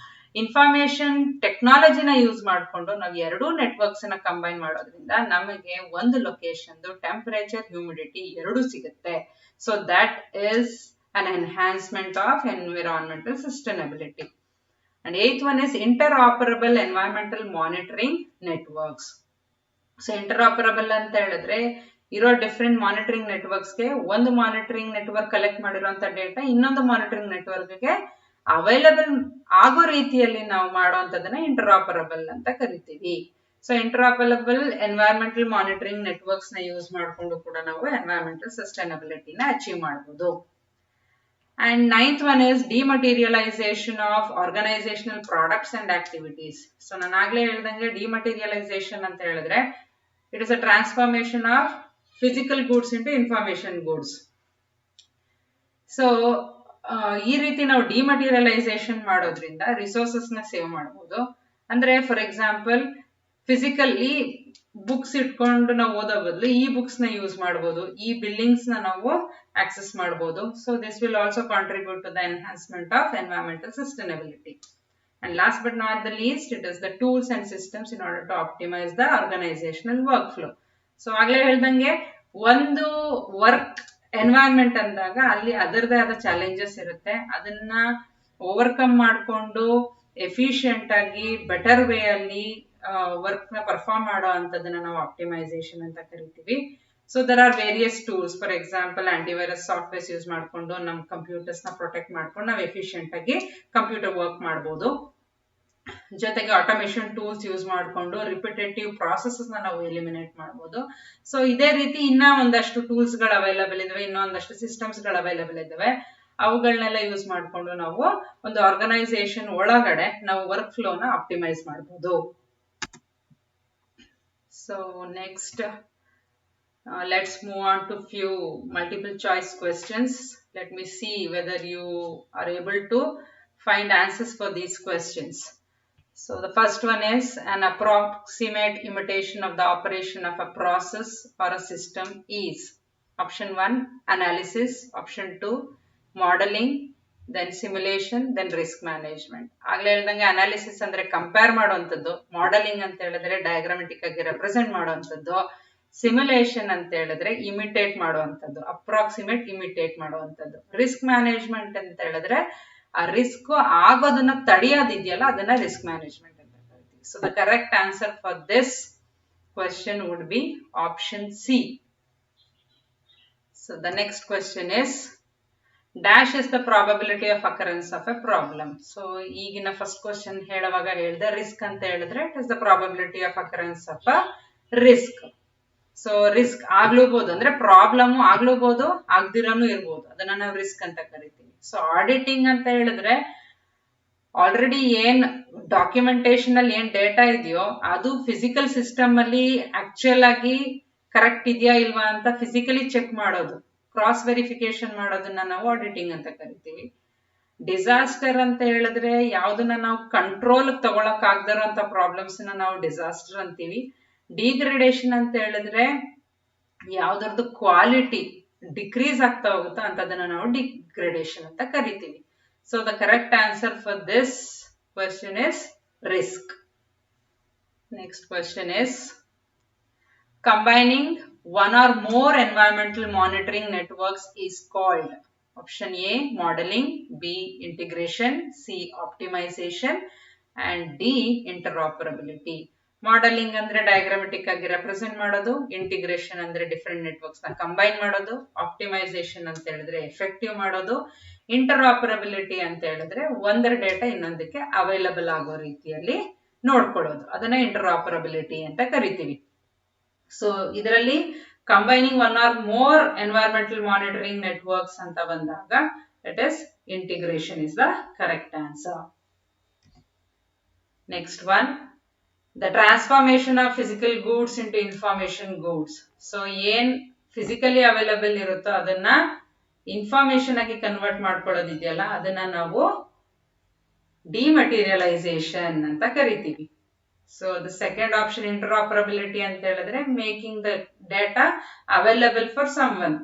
ಇನ್ಫಾರ್ಮೇಶನ್ ಟೆಕ್ನಾಲಜಿನ ಯೂಸ್ ಮಾಡ್ಕೊಂಡು ನಾವು ಎರಡೂ ನೆಟ್ವರ್ಕ್ಸ್ ನ ಕಂಬೈನ್ ಮಾಡೋದ್ರಿಂದ ನಮಗೆ ಒಂದು ಲೊಕೇಶನ್ ಟೆಂಪರೇಚರ್, ಹ್ಯೂಮಿಡಿಟಿ ಎರಡೂ ಸಿಗುತ್ತೆ. So that is an enhancement of environmental sustainability. And eighth one is interoperable environmental monitoring networks. So interoperable ಅಂತ ಹೇಳಿದ್ರೆ ಇರೋ ಡಿಫ್ರೆಂಟ್ ಮಾನಿಟರಿಂಗ್ ನೆಟ್ವರ್ಕ್ಸ್ ಗೆ ಒಂದು ಮಾನಿಟರಿಂಗ್ ನೆಟ್ವರ್ಕ್ ಕಲೆಕ್ಟ್ ಮಾಡಿರುವಂತ ಡೇಟಾ ಇನ್ನೊಂದು ಮಾನಿಟರಿಂಗ್ ನೆಟ್ವರ್ಕ್ ಗೆ ಅವೈಲಬಲ್ ಆಗೋ ರೀತಿಯಲ್ಲಿ ನಾವು ಮಾಡುವಂತದನ್ನ ಇಂಟರಾಪರಬಲ್ ಅಂತ ಕರಿತೀವಿ. ಸೊ ಇಂಟರಾಪರಬಲ್ ಎನ್ವೈರನ್ಮೆಂಟಲ್ ಮಾನಿಟರಿಂಗ್ ನೆಟ್ವರ್ಕ್ಸ್ ನ ಯೂಸ್ ಮಾಡಿಕೊಂಡು ಕೂಡ ನಾವು ಎನ್ವೈರನ್ಮೆಂಟಲ್ ಸಸ್ಟೈನಬಿಲಿಟಿನ ಅಚೀವ್ ಮಾಡಬಹುದು. And ninth one is dematerialization of organizational products and activities. So ನಾನು ಆಗ್ಲೇ ಹೇಳ್ದಂಗೆ dematerialization ಅಂತ ಹೇಳಿದ್ರೆ it is a transformation of physical goods into information goods. So ಈ ರೀತಿ ನಾವು ಡಿಮಟೀರಿಯಲೈಸೇಷನ್ ಮಾಡೋದ್ರಿಂದ ರಿಸೋರ್ಸಸ್ ನ ಸೇವ್ ಮಾಡಬಹುದು. ಅಂದ್ರೆ ಫಾರ್ ಎಕ್ಸಾಂಪಲ್ ಫಿಸಿಕಲಿ ಬುಕ್ಸ್ ಇಟ್ಕೊಂಡು ನಾವು ಓದೋ ಬದಲು ಈ ಬುಕ್ಸ್ ನ ಯೂಸ್ ಮಾಡಬಹುದು, ಈ ಬಿಲ್ಡಿಂಗ್ಸ್ ನ ನಾವು ಆಕ್ಸೆಸ್ ಮಾಡಬಹುದು. So this will also contribute to the enhancement of environmental sustainability. And last but not the least, it is the tools and systems in order to optimize the organizational workflow. So ಆಗ್ಲೇ ಹೇಳ್ದಂಗೆ ಒಂದು work environment ಅಂದಾಗ ಅಲ್ಲಿ ಅದರದೇ ಆದ challenges ಇರುತ್ತೆ, ಅದನ್ನ overcome ಮಾಡಿಕೊಂಡು ಎಫಿಷಿಯಂಟ್ ಆಗಿ ಬೆಟರ್ ವೇ ಅಲ್ಲಿ ವರ್ಕ್ ನ ಪರ್ಫಾರ್ಮ್ ಮಾಡೋ ಅಂತದನ್ನ ನಾವು ಆಪ್ಟಿಮೈಸೇಷನ್ ಅಂತ ಕರಿತೀವಿ. So there are various tools. For example antivirus softwares use ಮಾಡ್ಕೊಂಡು ನಮ್ಮ ಕಂಪ್ಯೂಟರ್ಸ್ ನ ಪ್ರೊಟೆಕ್ಟ್ ಮಾಡ್ಕೊಂಡು ನಾವು ಎಫಿಷಿಯಂಟ್ ಆಗಿ ಕಂಪ್ಯೂಟರ್ ವರ್ಕ್ ಮಾಡಬಹುದು. ಜೊತೆಗೆ ಆಟೋಮೇಷನ್ ಟೂಲ್ಸ್ ಯೂಸ್ ಮಾಡಿಕೊಂಡು ರಿಪಿಟೇಟಿವ್ ಪ್ರಾಸೆಸಸ್ ನಾವು ಎಲಿಮಿನೇಟ್ ಮಾಡಬಹುದು. ಸೊ ಇದೇ ರೀತಿ ಇನ್ನ ಒಂದಷ್ಟು ಟೂಲ್ಸ್ ಗಳು ಅವೈಲೇಬಲ್ ಇದಾವೆ, ಇನ್ನೊಂದಷ್ಟು ಸಿಸ್ಟಮ್ಸ್ ಗಳು ಅವೈಲೇಬಲ್ ಇದಾವೆ. ಅವುಗಳನ್ನೆಲ್ಲ ಯೂಸ್ ಮಾಡಿಕೊಂಡು ನಾವು ಒಂದು ಆರ್ಗನೈಸೇಷನ್ ಒಳಗಡೆ ನಾವು ವರ್ಕ್ ಫ್ಲೋ ನ ಆಪ್ಟಿಮೈಸ್ ಮಾಡಬಹುದು. So next, let's move on to few multiple choice questions. Let me see whether you are able to find answers for these questions. So the first one is an approximate imitation of the operation of a process or a system is option 1 analysis, option 2 modeling, then simulation, then risk management. ಆಗ್ಲೇ ಹೇಳ್ದಂಗೆ analysis ಅಂದ್ರೆ compare ಮಾಡುವಂಥದ್ದು, modelling ಅಂತ ಹೇಳಿದ್ರೆ diagrammatic ಆಗಿ represent ಮಾಡುವಂಥದ್ದು, simulation ಅಂತ ಹೇಳಿದ್ರೆ ಇಮಿಟೇಟ್ ಮಾಡುವಂಥದ್ದು, ಅಪ್ರಾಕ್ಸಿಮೇಟ್ ಇಮಿಟೇಟ್ ಮಾಡುವಂಥದ್ದು, ರಿಸ್ಕ್ ಮ್ಯಾನೇಜ್ಮೆಂಟ್ ಅಂತ ಹೇಳಿದ್ರೆ ಆ ರಿಸ್ಕ್ ಆಗೋದನ್ನ ತಡೆಯೋದಿದೆಯಲ್ಲ ಅದನ್ನ ರಿಸ್ಕ್ ಮ್ಯಾನೇಜ್ಮೆಂಟ್ ಅಂತ ಕರಿತೀವಿ. So the correct answer for this question would be option C. So the next question is dash is the probability of occurrence of a problem. So ಈಗಿನ first question ಹೇಳುವಾಗ ಹೇಳಿದೆ risk ಅಂತ ಹೇಳಿದ್ರೆ it is the probability of occurrence of a risk. So risk ಆಗ್ಲೂಬಹುದು ಅಂದ್ರೆ problem ಆಗ್ಲೂಬಹುದು, ಆಗ್ದಿರನು ಇರ್ಬೋದು, ಅದನ್ನ ನಾವು ರಿಸ್ಕ್ ಅಂತ ಕರಿತೀವಿ. ಸೊ ಆಡಿಟಿಂಗ್ ಅಂತ ಹೇಳಿದ್ರೆ ಆಲ್ರೆಡಿ ಏನ್ ಡಾಕ್ಯುಮೆಂಟೇಶನ್ ಅಲ್ಲಿ ಏನ್ ಡೇಟಾ ಇದೆಯೋ ಅದು ಫಿಸಿಕಲ್ ಸಿಸ್ಟಮ್ ಅಲ್ಲಿ ಆಕ್ಚುಯಲ್ ಆಗಿ ಕರೆಕ್ಟ್ ಇದೆಯಾ ಇಲ್ವಾ ಅಂತ ಫಿಸಿಕಲಿ ಚೆಕ್ ಮಾಡೋದು, ಕ್ರಾಸ್ ವೆರಿಫಿಕೇಶನ್ ಮಾಡೋದನ್ನ ನಾವು ಆಡಿಟಿಂಗ್ ಅಂತ ಕರಿತೀವಿ. ಡಿಸಾಸ್ಟರ್ ಅಂತ ಹೇಳಿದ್ರೆ ಯಾವ್ದನ್ನ ನಾವು ಕಂಟ್ರೋಲ್ ತಗೊಳಕ್ ಆಗದಿರೋಂಥ ಪ್ರಾಬ್ಲಮ್ಸ್ ನಾವು ಡಿಸಾಸ್ಟರ್ ಅಂತೀವಿ. ಡಿಗ್ರೇಡೇಷನ್ ಅಂತ ಹೇಳಿದ್ರೆ ಯಾವ್ದಾರ್ದು ಕ್ವಾಲಿಟಿ ಡಿಕ್ರೀಸ್ ಆಗ್ತಾ ಹೋಗುತ್ತಾ ಅಂತದನ್ನ ನಾವು ಡಿಗ್ರೇಡೇಷನ್ ಅಂತ ಕರಿತೀವಿ. So the correct answer for this question is risk. Next question is combining one or more environmental monitoring networks is called. Option A, modeling, B, integration, C, optimization, and D, interoperability. Modeling ಅಂದ್ರೆ diagrammatic ಆಗಿ represent ಮಾಡೋದು, integration ಅಂದ್ರೆ different networks ನ combine ಮಾಡೋದು, optimization ಅಂತ ಹೇಳಿದ್ರೆ effective ಮಾಡೋದು, interoperability ಅಂತ ಹೇಳಿದ್ರೆ ಒಂದರ ಡೇಟಾ ಇನ್ನೊಂದಕ್ಕೆ ಅವೈಲಬಲ್ ಆಗೋ ರೀತಿಯಲ್ಲಿ ನೋಡ್ಕೊಳ್ಳೋದು, ಅದನ್ನ interoperability ಅಂತ ಕರಿತೀವಿ. ಸೊ ಇದರಲ್ಲಿ combining one or more environmental monitoring networks ಅಂತ ಬಂದಾಗ it is integration is the correct answer. Next one, the transformation of physical goods into information goods. So ಏನ್ ಫಿಸಿಕಲಿ ಅವೈಲಬಲ್ ಇರುತ್ತೋ ಅದನ್ನ ಇನ್ಫಾರ್ಮೇಶನ್ ಆಗಿ ಕನ್ವರ್ಟ್ ಮಾಡ್ಕೊಳ್ಳೋದಿದೆಯಲ್ಲ ಅದನ್ನ ನಾವು ಡಿಮಟೀರಿಯಲೈಸೇಷನ್ ಅಂತ ಕರಿತೀವಿ. So the second option, interoperability ಅಂತ ಹೇಳಿದ್ರೆ making the data available for someone,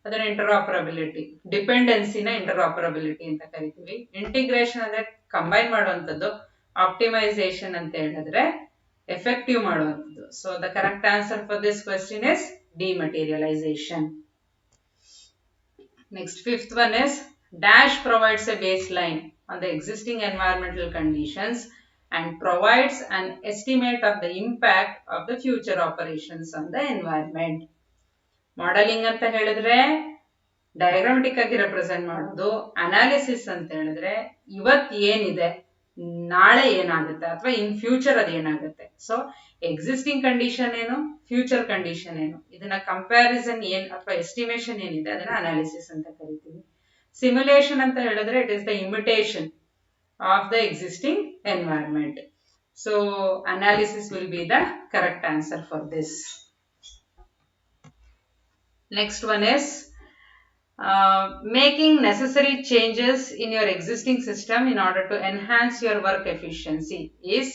ಅದನ್ನ interoperability. Dependency ನ interoperability ಅಂತ ಕರಿತೀವಿ. Integration ಅಂದ್ರೆ ಕಂಬೈನ್ ಮಾಡುವಂಥದ್ದು. Optimization ಅಂತ ಹೇಳಿದ್ರೆ effective ಮಾಡುವಂಥದ್ದು. So the correct answer for this question is dematerialization. Next, fifth one is dash provides a baseline on the existing environmental conditions and provides an estimate of the impact of the future operations on the environment. Modeling ಅಂತ ಹೇಳಿದ್ರೆ ಡಯಾಗ್ರಾಮ್ಯಾಟಿಕ್ ಆಗಿ represent ಮಾಡೋದು. Analysis ಅಂತ ಹೇಳಿದ್ರೆ ಇವತ್ತು ಏನಿದೆ ನಾಳೆ ಏನಾಗುತ್ತೆ ಅಥವಾ ಇನ್ ಫ್ಯೂಚರ್ ಅದು ಏನಾಗುತ್ತೆ. ಸೊ ಎಕ್ಸಿಸ್ಟಿಂಗ್ ಕಂಡೀಷನ್ ಏನು, ಫ್ಯೂಚರ್ ಕಂಡೀಷನ್ ಏನು, ಇದನ್ನ ಕಂಪ್ಯಾರಿಸನ್ ಏನ್ ಅಥವಾ ಎಸ್ಟಿಮೇಷನ್ ಏನಿದೆ ಅದನ್ನ ಅನಾಲಿಸಿಸ್ ಅಂತ ಕರಿತೀವಿ. ಸಿಮ್ಯುಲೇಷನ್ ಅಂತ ಹೇಳಿದ್ರೆ it is the imitation of the existing environment. So analysis will be the correct answer for this. Next one is making necessary changes in your existing system in order to enhance your work efficiency is.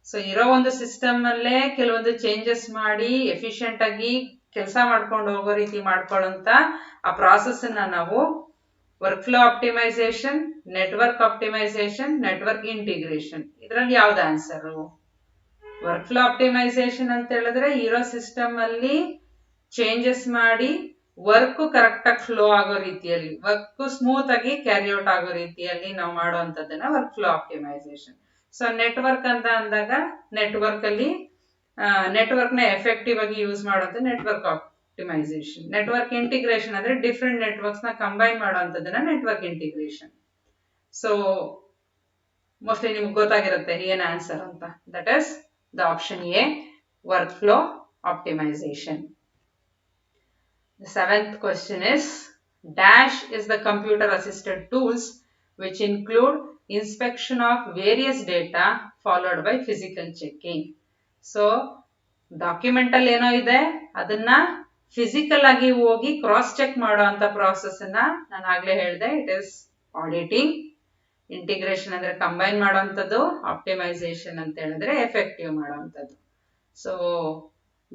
So ಇರೋ ಒಂದು system ಅಲ್ಲೇ ಕೆಲವೊಂದು changes ಮಾಡಿ efficient ಆಗಿ ಕೆಲಸ ಮಾಡ್ಕೊಂಡು ಹೋಗೋ ರೀತಿ ಮಾಡ್ಕೊಳ್ಳೋಂತ ಆ ಪ್ರಾಸೆಸ್ ಅನ್ನ ನಾವು workflow optimisation, network optimisation, network integration, ಇದರಲ್ಲಿ ಯಾವ್ದು ಆನ್ಸರ್? ವರ್ಕ್ಫ್ಲೋ ಆಪ್ಟಿಮೈಸೇಷನ್ ಅಂತ ಹೇಳಿದ್ರೆ ಇರೋ ಸಿಸ್ಟಮ್ ಅಲ್ಲಿ ಚೇಂಜಸ್ ಮಾಡಿ ವರ್ಕ್ ಕರೆಕ್ಟ್ ಆಗಿ ಫ್ಲೋ ಆಗೋ ರೀತಿಯಲ್ಲಿ, ವರ್ಕ್ ಸ್ಮೂತ್ ಆಗಿ ಕ್ಯಾರಿ ಔಟ್ ಆಗೋ ರೀತಿಯಲ್ಲಿ ನಾವು ಮಾಡುವಂತದ್ದನ್ನ ವರ್ಕ್ಫ್ಲೋ ಆಪ್ಟಿಮೈಸೇಷನ್. ಸೊ ನೆಟ್ವರ್ಕ್ ಅಂತ ಅಂದಾಗ ನೆಟ್ವರ್ಕ್ ಅಲ್ಲಿ ನೆಟ್ವರ್ಕ್ ನ ಎಫೆಕ್ಟಿವ್ ಆಗಿ ಯೂಸ್ ಮಾಡೋದು ನೆಟ್ವರ್ಕ್ ಆಪ್ಟಿಮೈಸೇಷನ್. ನೆಟ್ವರ್ಕ್ ಇಂಟಿಗ್ರೇಷನ್ ಅಂದ್ರೆ ಡಿಫ್ರೆಂಟ್ ನೆಟ್ವರ್ಕ್ಸ್ ನ ಕಂಬೈನ್ ಮಾಡುವಂತದನ್ನ ನೆಟ್ವರ್ಕ್ ಇಂಟಿಗ್ರೇಷನ್. ಸೊ ಮೋಸ್ಟ್ಲಿ ನಿಮ್ಗೆ ಗೊತ್ತಾಗಿರುತ್ತೆ ಏನ್ ಆನ್ಸರ್ ಅಂತ. That is the option A, workflow optimisation. The seventh question is dash is the computer assisted tools which include inspection of various data followed by physical checking. So document ಅಲ್ಲಿ ಏನೋ ಇದೆ ಅದನ್ನ physical ಆಗಿ ಹೋಗಿ cross check ಮಾಡುವಂತ process ಅನ್ನ ನಾನು ಆಗ್ಲೇ ಹೇಳಿದೆ, ಇಟ್ ಇಸ್ ಆಡಿಟಿಂಗ್. ಇಂಟಿಗ್ರೇಷನ್ ಅಂದ್ರೆ ಕಂಬೈನ್ ಮಾಡುವಂಥದ್ದು, ಆಪ್ಟಿಮೈಸೇಷನ್ ಅಂತ ಹೇಳಿದ್ರೆ ಎಫೆಕ್ಟಿವ್ ಮಾಡುವಂಥದ್ದು. ಸೊ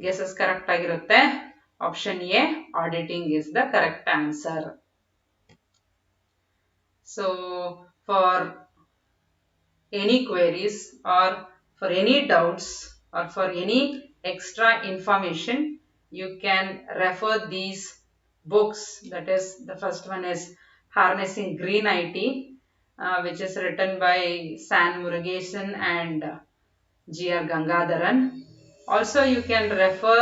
ಗೆಸಸ್ ಕರೆಕ್ಟ್ ಆಗಿರುತ್ತೆ. Option A, auditing is the correct answer. So for any queries or for any doubts or for any extra information, you can refer these books. That is, the first one is Harnessing Green IT, which is written by San Murugesan and G.R. Gangadharan. Also, you can refer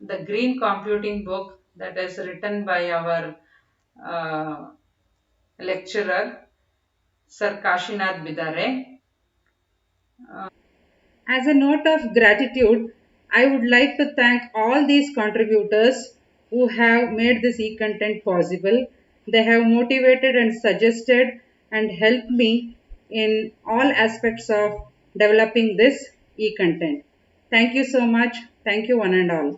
the Green Computing book that is written by our lecturer, Sir Kashinath Bidare. As a note of gratitude, I would like to thank all these contributors who have made this e-content possible. They have motivated and suggested and helped me in all aspects of developing this e-content. Thank you so much. Thank you one and all.